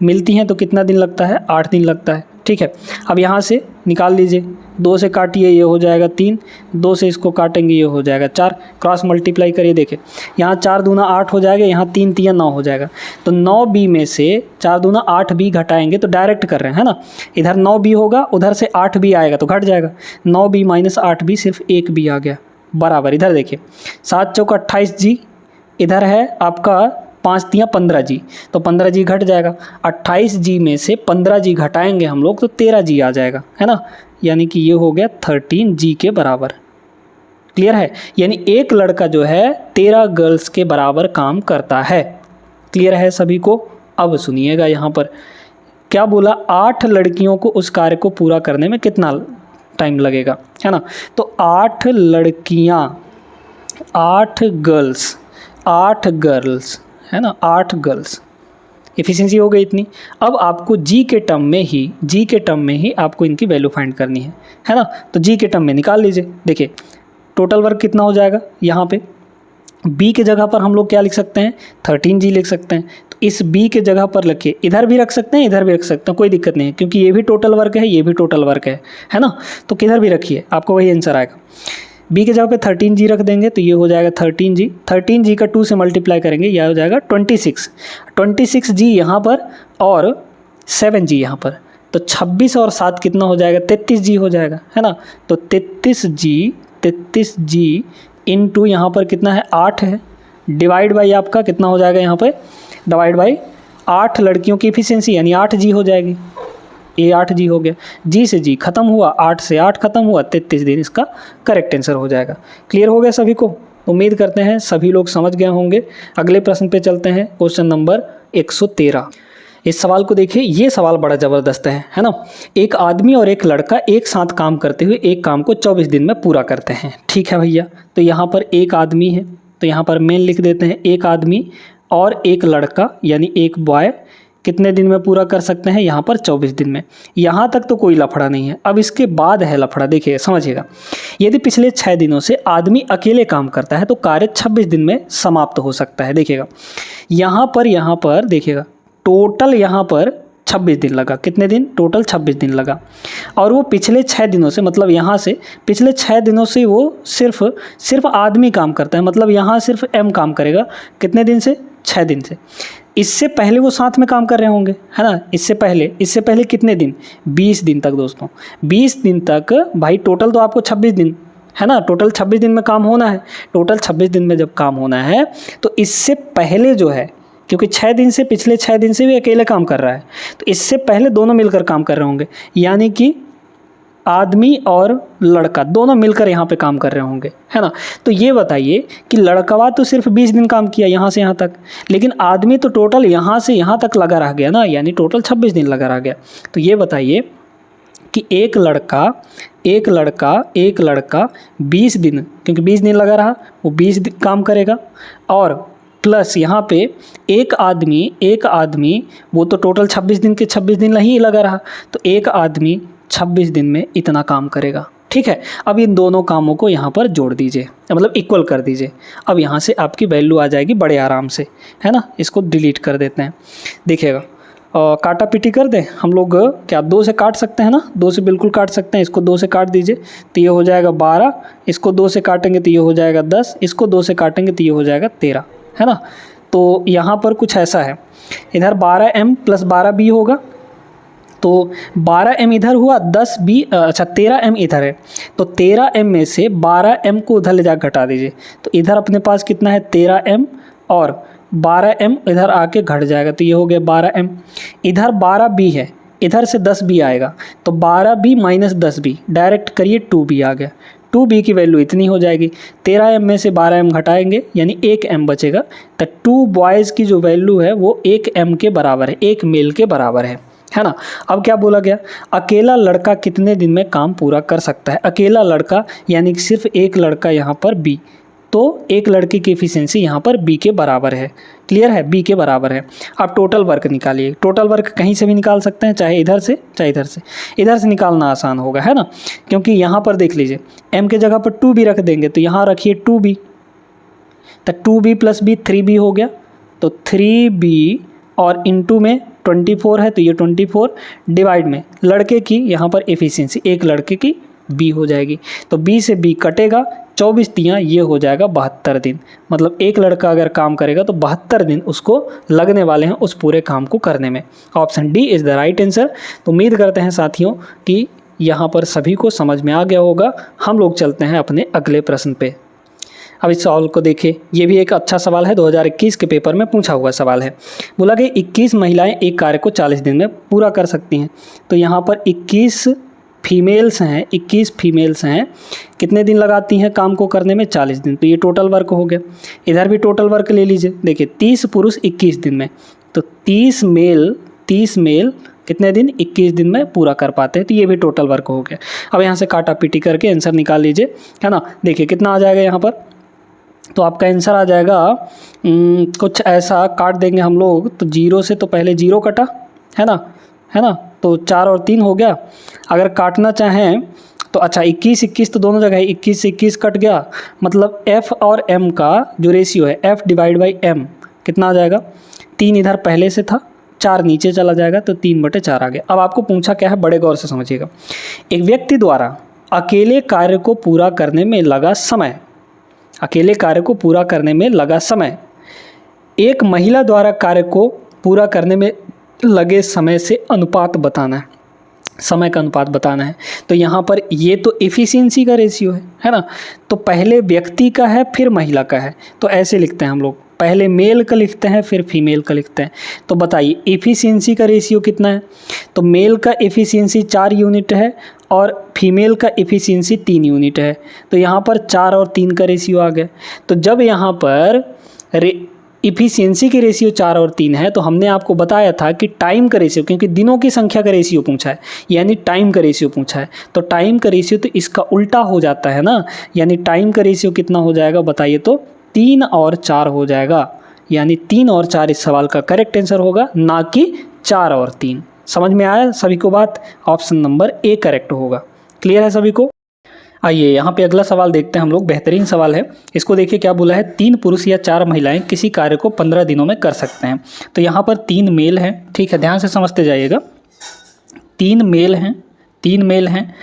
मिलती हैं तो कितना दिन लगता है? 8 दिन लगता है, ठीक है। अब यहाँ से निकाल लीजिए, 2 से काटिए, ये हो जाएगा 3, 2 से इसको काटेंगे ये हो जाएगा 4, क्रॉस मल्टीप्लाई करिए, देखिए यहाँ 4 दूना 8 हो जाएगा, यहाँ 3 तिया 9 हो जाएगा। तो 9B में से 4 दूना 8B घटाएंगे, तो डायरेक्ट कर रहे हैं, है ना, इधर 9B होगा, उधर से 8B आएगा तो घट जाएगा, 9B माइनस 8B सिर्फ 1B आ गया, बराबर। इधर देखिए 7 चौक 28G, इधर है आपका 5 तिया 15G, तो 15G घट जाएगा। 28G में से 15G घटाएंगे हम लोग तो 13G आ जाएगा, है ना, यानी कि ये हो गया 13G के बराबर। क्लियर है? यानी एक लड़का जो है 13 गर्ल्स के बराबर काम करता है। क्लियर है सभी को? अब सुनिएगा यहाँ पर क्या बोला, 8 लड़कियों को उस कार्य को पूरा करने में कितना टाइम लगेगा, है ना। तो 8 लड़कियाँ 8 गर्ल्स, 8 गर्ल्स है ना, 8 गर्ल्स, एफिशिएंसी हो गई इतनी। अब आपको जी के टर्म में ही आपको इनकी वैल्यू फाइंड करनी है ना। तो जी के टर्म में निकाल लीजिए। देखिए टोटल वर्क कितना हो जाएगा, यहाँ पे बी के जगह पर हम लोग क्या लिख सकते हैं, 13G लिख सकते हैं। तो इस बी के जगह पर रखिए, इधर भी रख सकते हैं, इधर भी रख सकते हैं, कोई दिक्कत नहीं है, क्योंकि ये भी टोटल वर्क है, ये भी टोटल वर्क है ना। तो किधर भी रखिए, आपको वही आंसर आएगा। बी के जगह पे 13G रख देंगे तो ये हो जाएगा 13G का 2 से मल्टीप्लाई करेंगे, यह हो जाएगा 26G यहाँ पर और 7G यहाँ पर। तो 26 और 7 कितना हो जाएगा, 33G हो जाएगा, है ना। तो 33G इनटू यहाँ पर कितना है, 8 है, डिवाइड बाई आपका कितना हो जाएगा, यहाँ पे डिवाइड बाई 8 लड़कियों की एफिशिएंसी यानी 8G हो जाएगी। ये 8G हो गया, जी से जी खत्म हुआ, 8 से 8 खत्म हुआ, 33 दिन इसका करेक्ट आंसर हो जाएगा। क्लियर हो गया सभी को? उम्मीद करते हैं सभी लोग समझ गए होंगे। अगले प्रश्न पे चलते हैं, क्वेश्चन नंबर 113। इस सवाल को देखिए, ये सवाल बड़ा ज़बरदस्त है ना। एक आदमी और एक लड़का एक साथ काम करते हुए एक काम को 24 दिन में पूरा करते हैं। ठीक है भैया, तो यहाँ पर एक आदमी है, तो यहाँ पर मेन लिख देते हैं, एक आदमी और एक लड़का यानी एक बॉय कितने दिन में पूरा कर सकते हैं, यहाँ पर 24 दिन में। यहाँ तक तो कोई लफड़ा नहीं है। अब इसके बाद है लफड़ा, देखिए समझिएगा। यदि पिछले 6 दिनों से आदमी अकेले काम करता है तो कार्य 26 दिन में समाप्त हो सकता है। देखिएगा यहाँ पर देखिएगा टोटल यहाँ पर 26 दिन लगा। कितने दिन? टोटल 26 दिन लगा। और वो पिछले 6 दिनों से, मतलब यहाँ से पिछले 6 दिनों से वो सिर्फ आदमी काम करता है, मतलब यहाँ सिर्फ एम काम करेगा। कितने दिन से? 6 दिन से। इससे पहले वो साथ में काम कर रहे होंगे, है ना। इससे पहले कितने दिन? 20 दिन तक दोस्तों, 20 दिन तक भाई। टोटल तो आपको 26 दिन है ना, टोटल 26 दिन में काम होना है। टोटल 26 दिन में जब काम होना है तो इससे पहले जो है, क्योंकि 6 दिन से, पिछले 6 दिन से भी अकेले काम कर रहा है, तो इससे पहले दोनों मिलकर काम कर रहे होंगे, यानी कि आदमी और लड़का दोनों मिलकर यहाँ पे काम कर रहे होंगे, है ना। तो ये बताइए कि लड़कवा तो सिर्फ 20 दिन काम किया यहाँ से यहाँ तक, लेकिन आदमी तो टोटल यहाँ से यहाँ तक लगा रह गया ना, यानी टोटल 26 दिन लगा रह गया। तो ये बताइए कि एक लड़का 20 दिन, क्योंकि 20 दिन लगा रहा, वो 20 दिन काम करेगा, और प्लस यहाँ पे एक आदमी वो तो टोटल 26 दिन के 26 दिन ही लगा रहा, तो एक आदमी 26 दिन में इतना काम करेगा। ठीक है, अब इन दोनों कामों को यहाँ पर जोड़ दीजिए, मतलब इक्वल कर दीजिए। अब यहाँ से आपकी वैल्यू आ जाएगी बड़े आराम से, है ना। इसको डिलीट कर देते हैं, देखिएगा काटा पीटी कर दें हम लोग। क्या 2 से काट सकते हैं ना, 2 से बिल्कुल काट सकते हैं। इसको 2 से काट दीजिए तो ये हो जाएगा 12, इसको 2 से काटेंगे तो ये हो जाएगा 10, इसको 2 से काटेंगे तो ये हो जाएगा 13, है ना। तो यहाँ पर कुछ ऐसा है, इधर 12m + 12b होगा, तो 12m इधर हुआ, 13m इधर है, तो 13m में से 12m को उधर ले जा घटा दीजिए, तो इधर अपने पास कितना है 13m, और 12m इधर आके घट जाएगा, तो ये हो गया 12m। इधर 12b है, इधर से 10b आएगा, तो 12b - 10b डायरेक्ट करिए, 2b आ गया। 2b की वैल्यू इतनी हो जाएगी। 13m में से 12m घटाएंगे यानी 1m बचेगा, तो 2 बॉयज़ की जो वैल्यू है वो 1m के बराबर है, 1 मेल के बराबर है ना। अब क्या बोला गया, अकेला लड़का कितने दिन में काम पूरा कर सकता है। अकेला लड़का यानी कि सिर्फ एक लड़का यहाँ पर बी, तो एक लड़के की एफिशिएंसी यहाँ पर बी के बराबर है। क्लियर है, बी के बराबर है। अब टोटल वर्क निकालिए। टोटल वर्क कहीं से भी निकाल सकते हैं, चाहे इधर से चाहे इधर से। इधर से निकालना आसान होगा, है ना, क्योंकि यहाँ पर देख लीजिए m के जगह पर 2b रख देंगे, तो यहाँ रखिए 2b, तो 2b + b 3b हो गया, तो 3b और इंटू में 24 है, तो ये 24 डिवाइड में लड़के की यहाँ पर एफिशिएंसी, एक लड़के की b हो जाएगी, तो b से b कटेगा, 24 तियाँ ये हो जाएगा 72 दिन। मतलब एक लड़का अगर काम करेगा तो 72 दिन उसको लगने वाले हैं उस पूरे काम को करने में। Option D is the right answer. तो उम्मीद करते हैं साथियों कि यहाँ पर सभी को समझ में आ गया होगा। हम लोग चलते हैं अपने अगले प्रश्न पे। अब इस सवाल को देखिए, ये भी एक अच्छा सवाल है, 2021 के पेपर में पूछा हुआ सवाल है। बोला कि 21 महिलाएं एक कार्य को 40 दिन में पूरा कर सकती हैं। तो यहाँ पर 21 फीमेल्स हैं, कितने दिन लगाती हैं काम को करने में? 40 दिन। तो ये टोटल वर्क हो गया। इधर भी टोटल वर्क ले लीजिए, देखिए 30 पुरुष 21 दिन में, तो 30 मेल कितने दिन? 21 दिन में पूरा कर पाते हैं, तो ये भी टोटल वर्क हो गया। अब यहाँ से काटा पीटी करके आंसर निकाल लीजिए, है ना। देखिए कितना आ जाएगा यहाँ पर, तो आपका आंसर आ जाएगा कुछ ऐसा, काट देंगे हम लोग तो 0 से तो पहले 0 कटा है ना, तो 4 और 3 हो गया। अगर काटना चाहें तो अच्छा 21 21 तो दोनों जगह है, 21 से 21 कट गया, मतलब f और m का जो रेशियो है f डिवाइड बाई m कितना आ जाएगा, 3 इधर पहले से था, 4 नीचे चला जाएगा तो 3/4 आ गया। अब आपको पूछा क्या है, बड़े गौर से समझिएगा। एक व्यक्ति द्वारा अकेले कार्य को पूरा करने में लगा समय, अकेले कार्य को पूरा करने में लगा समय एक महिला द्वारा कार्य को पूरा करने में लगे समय से अनुपात बताना है, समय का अनुपात बताना है। तो यहाँ पर ये तो एफिशिएंसी का रेशियो है ना, तो पहले व्यक्ति का है फिर महिला का है, तो ऐसे लिखते हैं हम लोग, पहले मेल का लिखते हैं फिर फीमेल का लिखते हैं। तो बताइए एफिशिएंसी का रेशियो कितना है, तो मेल का एफिशिएंसी 4 यूनिट है और फीमेल का एफिशिएंसी 3 यूनिट है, तो यहाँ पर 4 और 3 का रेशियो आ गया। तो जब यहाँ पर इफ़िशियंसी की रेशियो 4 और 3 है तो हमने आपको बताया था कि टाइम का रेशियो, क्योंकि दिनों की संख्या का रेशियो पूछा है यानी टाइम का रेशियो पूछा है, तो टाइम का रेशियो तो इसका उल्टा हो जाता है ना, यानी टाइम का रेशियो कितना हो जाएगा बताइए, तो 3 और 4 हो जाएगा, यानी 3 और 4 इस सवाल का करेक्ट आंसर होगा, ना कि 4 और 3। समझ में आया सभी को बात, ऑप्शन नंबर ए करेक्ट होगा। क्लियर है सभी को। आइए यहाँ पे अगला सवाल देखते हैं हम लोग, बेहतरीन सवाल है, इसको देखिए क्या बोला है, 3 पुरुष या 4 महिलाएं किसी कार्य को 15 दिनों में कर सकते हैं। तो यहाँ पर 3 मेल हैं, ठीक है, ध्यान से समझते जाइएगा, 3 मेल हैं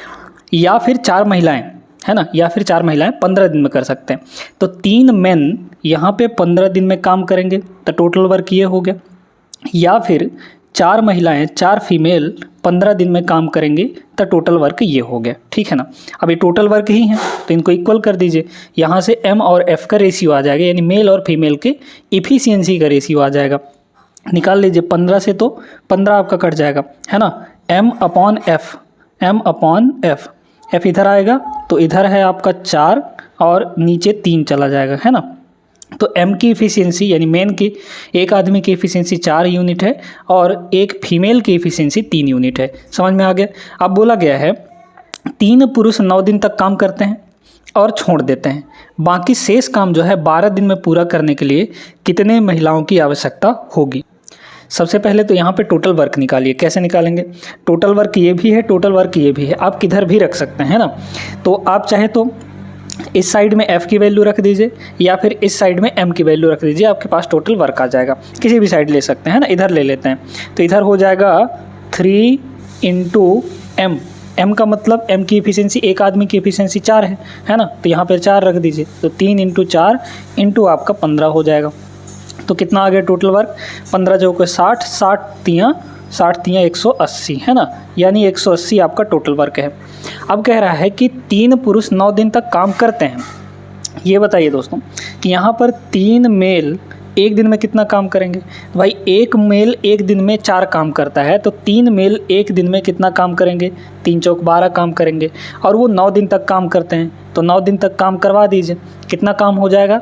या फिर 4 महिलाएं, है ना, या फिर 4 महिलाएं 15 दिन में कर सकते हैं। तो 3 मेन यहाँ पे 15 दिन में काम करेंगे तो टोटल वर्क ये हो गया, या फिर 4 महिलाएं 4 फीमेल 15 दिन में काम करेंगे तो टोटल वर्क ये हो गया, ठीक है ना। अब ये टोटल वर्क ही है तो इनको इक्वल कर दीजिए, यहाँ से m और f का रेशियो आ जाएगा, यानी मेल और फीमेल के इफ़िशियंसी का रेशियो आ जाएगा। निकाल लीजिए 15 से तो 15 आपका कट जाएगा, है ना, m अपॉन f, f इधर आएगा तो इधर है आपका 4 और नीचे 3 चला जाएगा, है ना। तो m की इफ़िशियंसी यानी मेन की एक आदमी की इफ़िशियंसी 4 यूनिट है और एक फीमेल की इफ़िशियंसी 3 यूनिट है। समझ में आ गया। अब बोला गया है 3 पुरुष 9 दिन तक काम करते हैं और छोड़ देते हैं, बाकी शेष काम जो है 12 दिन में पूरा करने के लिए कितने महिलाओं की आवश्यकता होगी। सबसे पहले तो यहाँ पे टोटल वर्क निकालिए। कैसे निकालेंगे, टोटल वर्क ये भी है, टोटल वर्क ये भी है, आप किधर भी रख सकते हैं, है ना। तो आप चाहे तो इस साइड में f की वैल्यू रख दीजिए या फिर इस साइड में m की वैल्यू रख दीजिए, आपके पास टोटल वर्क आ जाएगा। किसी भी साइड ले सकते हैं ना, इधर ले लेते हैं तो इधर हो जाएगा 3 × m, m का मतलब m की इफ़िशियंसी, एक आदमी की इफ़िशियंसी 4 है ना, तो यहाँ पर 4 रख दीजिए, तो 3 × 4 इंटू आपका 15 हो जाएगा। तो कितना आ गया टोटल वर्क, 15 जो को 60, 60 तियाँ 180, है ना, यानी 180 आपका टोटल वर्क है। अब कह रहा है कि 3 पुरुष 9 दिन तक काम करते हैं। ये बताइए दोस्तों कि यहाँ पर 3 मेल एक दिन में कितना काम करेंगे, भाई एक मेल एक दिन में 4 काम करता है, तो 3 मेल एक दिन में कितना काम करेंगे, 3 चौक 12 काम करेंगे, और वो 9 दिन तक काम करते हैं, तो 9 दिन तक काम करवा दीजिए, कितना काम हो जाएगा,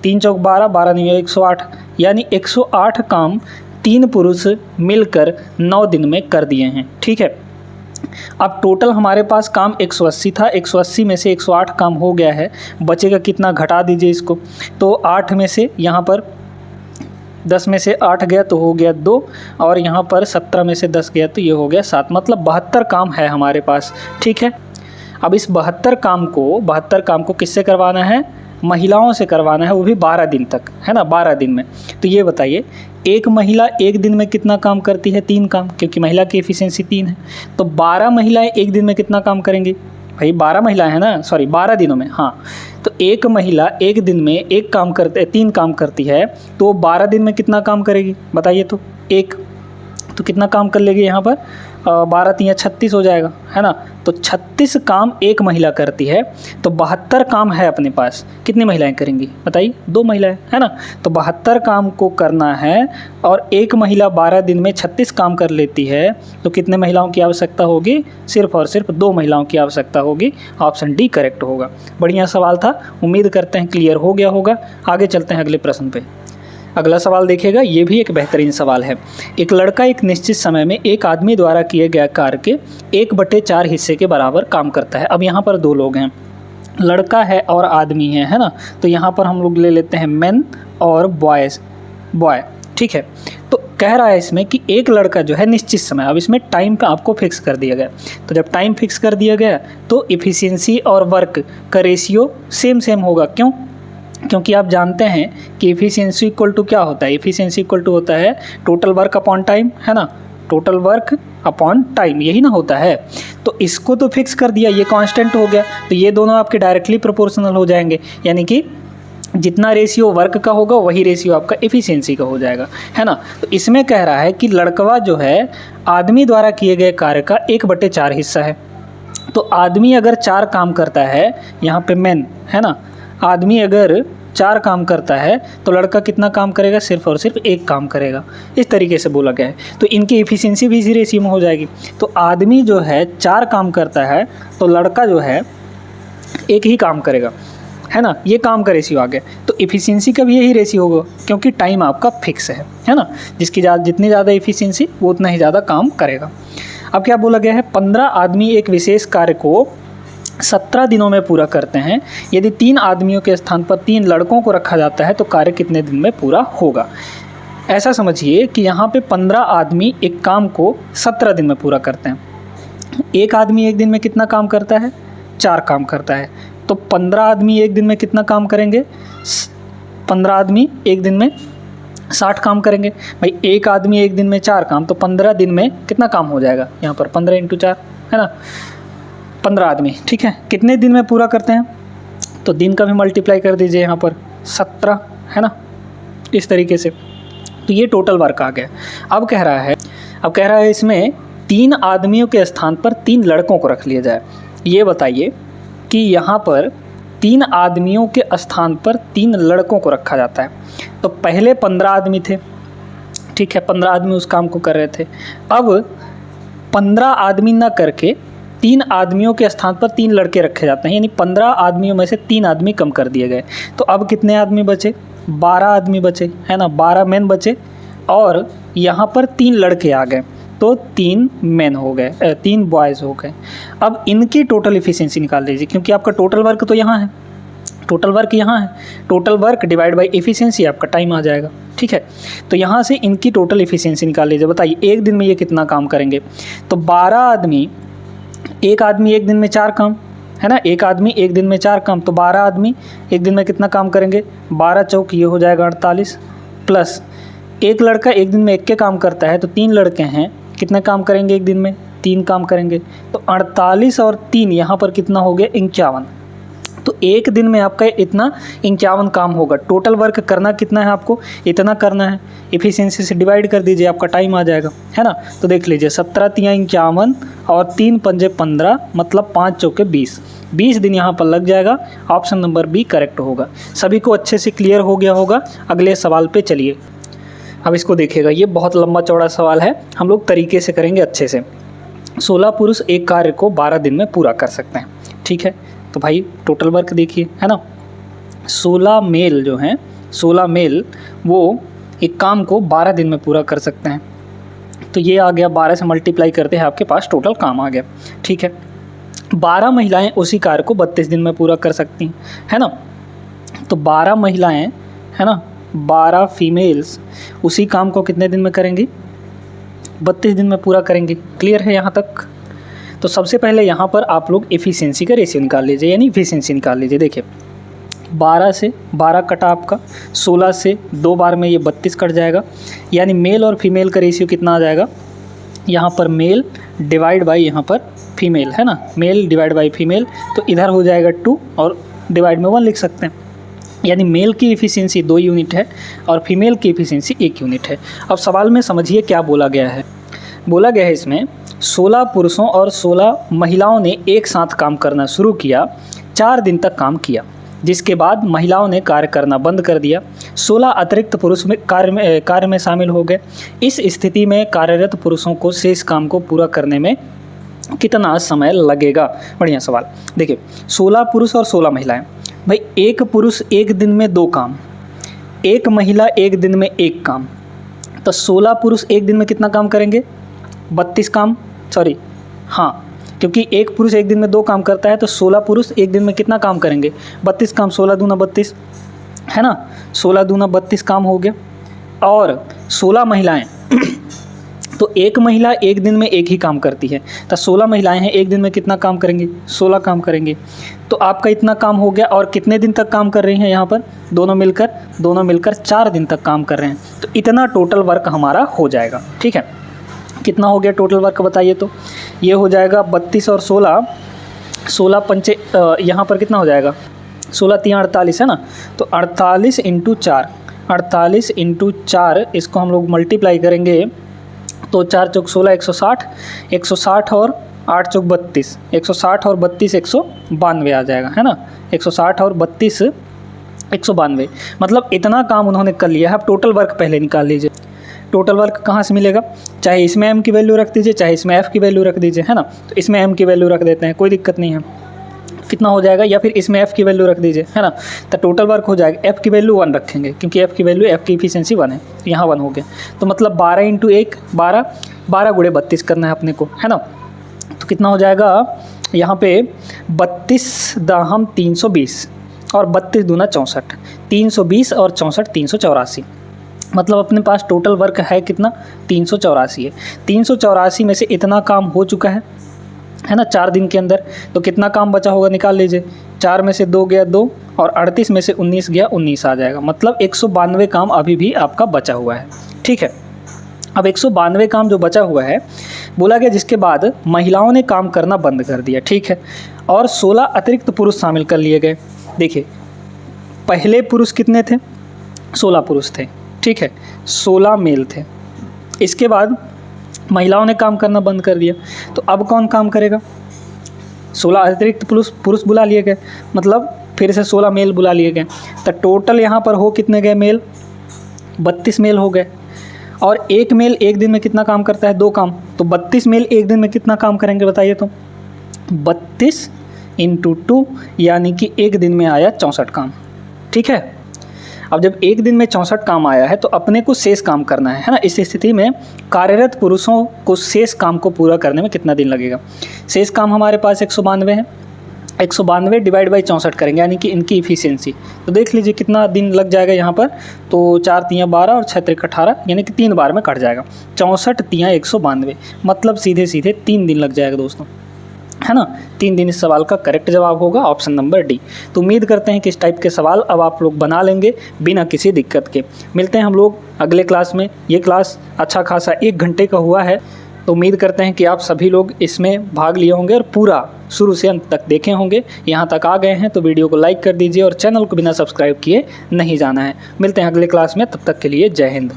3 चौक 12, 12 नहीं 108, यानी 108 काम 3 पुरुष मिलकर 9 दिन में कर दिए हैं, ठीक है। अब टोटल हमारे पास काम 180 था, 180 में से 108 काम हो गया है, बचेगा कितना, घटा दीजिए इसको, तो 8 में से यहाँ पर 10 में से 8 गया तो हो गया 2, और यहाँ पर 17 में से 10 गया तो ये हो गया 7, मतलब 72 काम है हमारे पास, ठीक है। अब इस 72 काम को किससे करवाना है, महिलाओं से करवाना है, वो भी 12 दिन तक, है ना, 12 दिन में। तो ये बताइए एक महिला एक दिन में कितना काम करती है, 3 काम, क्योंकि महिला की एफिशिएंसी 3 है, तो 12 महिलाएं एक दिन में कितना काम करेंगी, भाई 12 महिलाएं हैं ना, सॉरी 12 दिनों में, हाँ, तो एक महिला एक दिन में 3 काम करती है, तो 12 दिन में कितना काम करेगी बताइए, तो कितना काम कर लेगी यहाँ पर, 12 तियाँ 36 हो जाएगा, है ना, तो 36 काम एक महिला करती है, तो 72 काम है अपने पास, कितनी महिलाएं करेंगी बताइए, 2 महिलाएं, है ना, तो 72 काम को करना है और एक महिला 12 दिन में 36 काम कर लेती है, तो कितने महिलाओं की आवश्यकता होगी, सिर्फ और सिर्फ 2 महिलाओं की आवश्यकता होगी। ऑप्शन डी करेक्ट होगा। बढ़िया सवाल था, उम्मीद करते हैं क्लियर हो गया होगा। आगे चलते हैं अगले प्रश्न पे। अगला सवाल देखिएगा, ये भी एक बेहतरीन सवाल है। एक लड़का एक निश्चित समय में एक आदमी द्वारा किए गए कार्य के 1/4 हिस्से के बराबर काम करता है। अब यहाँ पर 2 लोग हैं, लड़का है और आदमी है ना। तो यहाँ पर हम लोग ले लेते हैं मेन और बॉय, ठीक है। तो कह रहा है इसमें कि एक लड़का जो है निश्चित समय, अब इसमें टाइम का आपको फिक्स कर दिया गया। तो जब टाइम फिक्स कर दिया गया तो इफ़िशियंसी और वर्क का रेशियो सेम होगा। क्यों? क्योंकि आप जानते हैं कि इफ़िशियंसी इक्वल टू क्या होता है, इफ़िशियंसी इक्वल टू होता है टोटल वर्क अपॉन टाइम, है ना, टोटल वर्क अपॉन टाइम, यही ना होता है। तो इसको तो फिक्स कर दिया, ये कांस्टेंट हो गया, तो ये दोनों आपके डायरेक्टली प्रोपोर्शनल हो जाएंगे, यानी कि जितना रेशियो वर्क का होगा वही रेशियो आपका एफिशिएंसी का हो जाएगा, है ना। तो इसमें कह रहा है कि लड़कवा जो है आदमी द्वारा किए गए कार्य का 1/4 हिस्सा है। तो आदमी अगर 4 काम करता है, यहाँ पे मेन है ना, आदमी अगर 4 काम करता है तो लड़का कितना काम करेगा, सिर्फ और सिर्फ 1 काम करेगा। इस तरीके से बोला गया है। तो इनकी एफिशिएंसी भी इसी रेशियो में हो जाएगी। तो आदमी जो है 4 काम करता है तो लड़का जो है 1 ही काम करेगा, है ना, ये काम का रेशियो आ गया। तो एफिशिएंसी का भी यही रेशियो होगा, क्योंकि टाइम आपका फिक्स है ना। जितनी ज़्यादा एफिशिएंसी वो उतना ही ज़्यादा काम करेगा। अब क्या बोला गया है, 15 आदमी एक विशेष कार्य को 17 दिनों में पूरा करते हैं। यदि 3 आदमियों के स्थान पर 3 लड़कों को रखा जाता है तो कार्य कितने दिन में पूरा होगा। ऐसा समझिए कि यहाँ पे 15 आदमी एक काम को 17 दिन में पूरा करते हैं। एक आदमी एक दिन में कितना काम करता है, 4 काम करता है। तो 15 आदमी एक दिन में कितना काम करेंगे, 15 आदमी एक दिन में 60 काम करेंगे। भाई एक आदमी एक दिन में 4 काम, तो 15 दिन में कितना काम हो जाएगा, यहाँ पर 15 × 4 है ना, 15 आदमी, ठीक है। कितने दिन में पूरा करते हैं, तो दिन का भी मल्टीप्लाई कर दीजिए यहाँ पर 17, है ना, इस तरीके से। तो ये टोटल वर्क आ गया। अब कह रहा है इसमें 3 आदमियों के स्थान पर 3 लड़कों को रख लिया जाए। ये बताइए कि यहाँ पर 3 आदमियों के स्थान पर 3 लड़कों को रखा जाता है। तो पहले 15 आदमी थे, ठीक है, 15 आदमी उस काम को कर रहे थे। अब 15 आदमी ना करके 3 आदमियों के स्थान पर 3 लड़के रखे जाते हैं, यानी 15 आदमियों में से 3 आदमी कम कर दिए गए। तो अब कितने आदमी बचे, 12 आदमी बचे, है ना, 12 मेन बचे और यहाँ पर 3 लड़के आ गए, तो 3 मेन हो गए, 3 बॉयज़ हो गए। अब इनकी टोटल इफिशिएंसी निकाल लीजिए, क्योंकि आपका टोटल वर्क तो यहाँ है, टोटल वर्क यहाँ है, total work divide by efficiency आपका टाइम आ जाएगा, ठीक है। तो यहाँ से इनकी टोटल इफिशिएंसी निकाल लीजिए। बताइए एक दिन में ये कितना काम करेंगे, तो 12 आदमी, एक आदमी एक दिन में 4 काम, है ना, एक आदमी एक दिन में 4 काम, तो 12 आदमी एक दिन में कितना काम करेंगे, 12 चौक ये हो जाएगा 48, प्लस एक लड़का एक दिन में 1 के काम करता है, तो 3 लड़के हैं, कितने काम करेंगे एक दिन में, 3 काम करेंगे। तो 48 और 3 यहाँ पर कितना हो गया, 51। तो एक दिन में आपका इतना 51 काम होगा। टोटल वर्क करना कितना है आपको, इतना करना है, एफिशिएंसी से डिवाइड कर दीजिए, आपका टाइम आ जाएगा, है ना। तो देख लीजिए 17 × 3 = 51 और 3 × 5 = 15, मतलब 5 चौके 20 दिन यहाँ पर लग जाएगा। ऑप्शन नंबर बी करेक्ट होगा। सभी को अच्छे से क्लियर हो गया होगा। अगले सवाल पे चलिए। अब इसको देखिएगा, ये बहुत लंबा चौड़ा सवाल है, हम लोग तरीके से करेंगे अच्छे से। 16 पुरुष एक कार्य को 12 दिन में पूरा कर सकते हैं, ठीक है। तो भाई टोटल वर्क देखिए, है ना, 16 मेल जो हैं, 16 मेल वो एक काम को 12 दिन में पूरा कर सकते हैं। तो ये आ गया, 12 से मल्टीप्लाई करते हैं, आपके पास टोटल काम आ गया, ठीक है। 12 महिलाएं उसी कार्य को 32 दिन में पूरा कर सकती हैं, है ना। तो 12 महिलाएं, है ना, 12 फीमेल्स उसी काम को कितने दिन में करेंगी, 32 दिन में पूरा करेंगी। क्लियर है यहाँ तक। तो सबसे पहले यहाँ पर आप लोग एफिशिएंसी का रेशियो निकाल लीजिए, यानी एफिशिएंसी निकाल लीजिए। देखिए 12 से 12 कटा आपका, 16 से 2 बार में ये 32 कट जाएगा, यानी मेल और फीमेल का रेशियो कितना आ जाएगा, यहाँ पर मेल डिवाइड बाई यहाँ पर फीमेल, है ना, मेल डिवाइड बाई फीमेल। तो इधर हो जाएगा 2 और डिवाइड में 1 लिख सकते हैं, यानी मेल की एफिशिएंसी 2 यूनिट है और फीमेल की एफिशिएंसी 1 यूनिट है। अब सवाल में समझिए क्या बोला गया है। बोला गया है इसमें 16 पुरुषों और 16 महिलाओं ने एक साथ काम करना शुरू किया, 4 दिन तक काम किया, जिसके बाद महिलाओं ने कार्य करना बंद कर दिया। 16 अतिरिक्त पुरुष में कार्य में शामिल हो गए। इस स्थिति में कार्यरत पुरुषों को शेष काम को पूरा करने में कितना समय लगेगा। बढ़िया सवाल। देखिए 16 पुरुष और 16 महिलाएं, भाई एक पुरुष एक दिन में 2 काम, एक महिला एक दिन में 1 काम, तो 16 पुरुष एक दिन में कितना काम करेंगे, 32 काम, सॉरी हाँ, क्योंकि एक पुरुष एक दिन में 2 काम करता है, तो 16 पुरुष एक दिन में कितना काम करेंगे? 32 काम, 16 दूना 32 है ना, 16 दूना 32 काम हो गया। और 16 महिलाएं तो एक महिला एक दिन में एक ही काम करती है, तो 16 महिलाएं हैं, एक दिन में कितना काम करेंगी? 16 काम करेंगे। तो आपका इतना काम हो गया। और कितने दिन तक काम कर रही हैं यहाँ पर? दोनों मिलकर 4 दिन तक काम कर रहे हैं। तो इतना टोटल वर्क हमारा हो जाएगा। ठीक है, कितना हो गया टोटल वर्क बताइए? तो ये हो जाएगा 32 और 16 पंचे यहाँ पर कितना हो जाएगा? 16 3 48 है ना, तो 48 × 4, 48 × 4 इसको हम लोग मल्टीप्लाई करेंगे तो 4 चौक 16 160, 160 और 8 चौक 32, 160 और 32 192 आ जाएगा, है ना, 160 और 32 192। मतलब इतना काम उन्होंने कर लिया है। अब टोटल वर्क पहले निकाल लीजिए। टोटल वर्क कहाँ से मिलेगा? चाहे इसमें m की वैल्यू रख दीजिए, चाहे इसमें f की वैल्यू रख दीजिए, है ना। तो इसमें m की वैल्यू रख देते हैं, कोई दिक्कत नहीं है। कितना हो जाएगा? या फिर इसमें f की वैल्यू रख दीजिए, है ना। तो टोटल वर्क हो जाएगा, f की वैल्यू 1 रखेंगे क्योंकि f की वैल्यू, f की इफिशिएंसी 1 है, यहाँ 1 हो गया। तो मतलब 12 × 1 12, 12 × 32 करना है अपने को, है ना। तो कितना हो जाएगा यहाँ पे? 32 दाहम 320 और 32 दूना 64, 320 और 64 384। मतलब अपने पास टोटल वर्क है कितना? 384 है। 384 में से इतना काम हो चुका है ना 4 दिन के अंदर। तो कितना काम बचा होगा निकाल लीजिए। 4 में से 2 गया 2 और 38 में से 19 गया 19 आ जाएगा। मतलब 192 काम अभी भी आपका बचा हुआ है। ठीक है, अब 192 काम जो बचा हुआ है, बोला गया जिसके बाद महिलाओं ने काम करना बंद कर दिया। ठीक है, और 16 अतिरिक्त पुरुष शामिल कर लिए गए। देखिए, पहले पुरुष कितने थे? 16 पुरुष थे। ठीक है, 16 मेल थे। इसके बाद महिलाओं ने काम करना बंद कर दिया, तो अब कौन काम करेगा? 16 अतिरिक्त पुरुष बुला लिए गए, मतलब फिर से 16 मेल बुला लिए गए। तो टोटल यहाँ पर हो कितने गए मेल? 32 मेल हो गए। और एक मेल एक दिन में कितना काम करता है? 2 काम। तो 32 मेल एक दिन में कितना काम करेंगे बताइए? तो 32 × 2 यानी कि एक दिन में आया 64 काम। ठीक है, अब जब एक दिन में 64 काम आया है तो अपने को शेष काम करना है ना। इस स्थिति में कार्यरत पुरुषों को शेष काम को पूरा करने में कितना दिन लगेगा? शेष काम हमारे पास 192 है, 192 डिवाइड बाई 64 करेंगे यानी कि इनकी इफिशिएंसी। तो देख लीजिए कितना दिन लग जाएगा यहाँ पर। तो 4 तियाँ 12 और 6 त्रिक 18 यानी कि 3 बार में कट जाएगा। 64 तियाँ 192, मतलब सीधे 3 दिन लग जाएगा दोस्तों, है ना। 3 दिन इस सवाल का करेक्ट जवाब होगा ऑप्शन नंबर डी। तो उम्मीद करते हैं कि इस टाइप के सवाल अब आप लोग बना लेंगे बिना किसी दिक्कत के। मिलते हैं हम लोग अगले क्लास में। ये क्लास अच्छा खासा 1 घंटे का हुआ है, तो उम्मीद करते हैं कि आप सभी लोग इसमें भाग लिए होंगे और पूरा शुरू से अंत तक देखे होंगे। यहाँ तक आ गए हैं तो वीडियो को लाइक कर दीजिए और चैनल को बिना सब्सक्राइब किए नहीं जाना है। मिलते हैं अगले क्लास में, तब तक के लिए जय हिंद।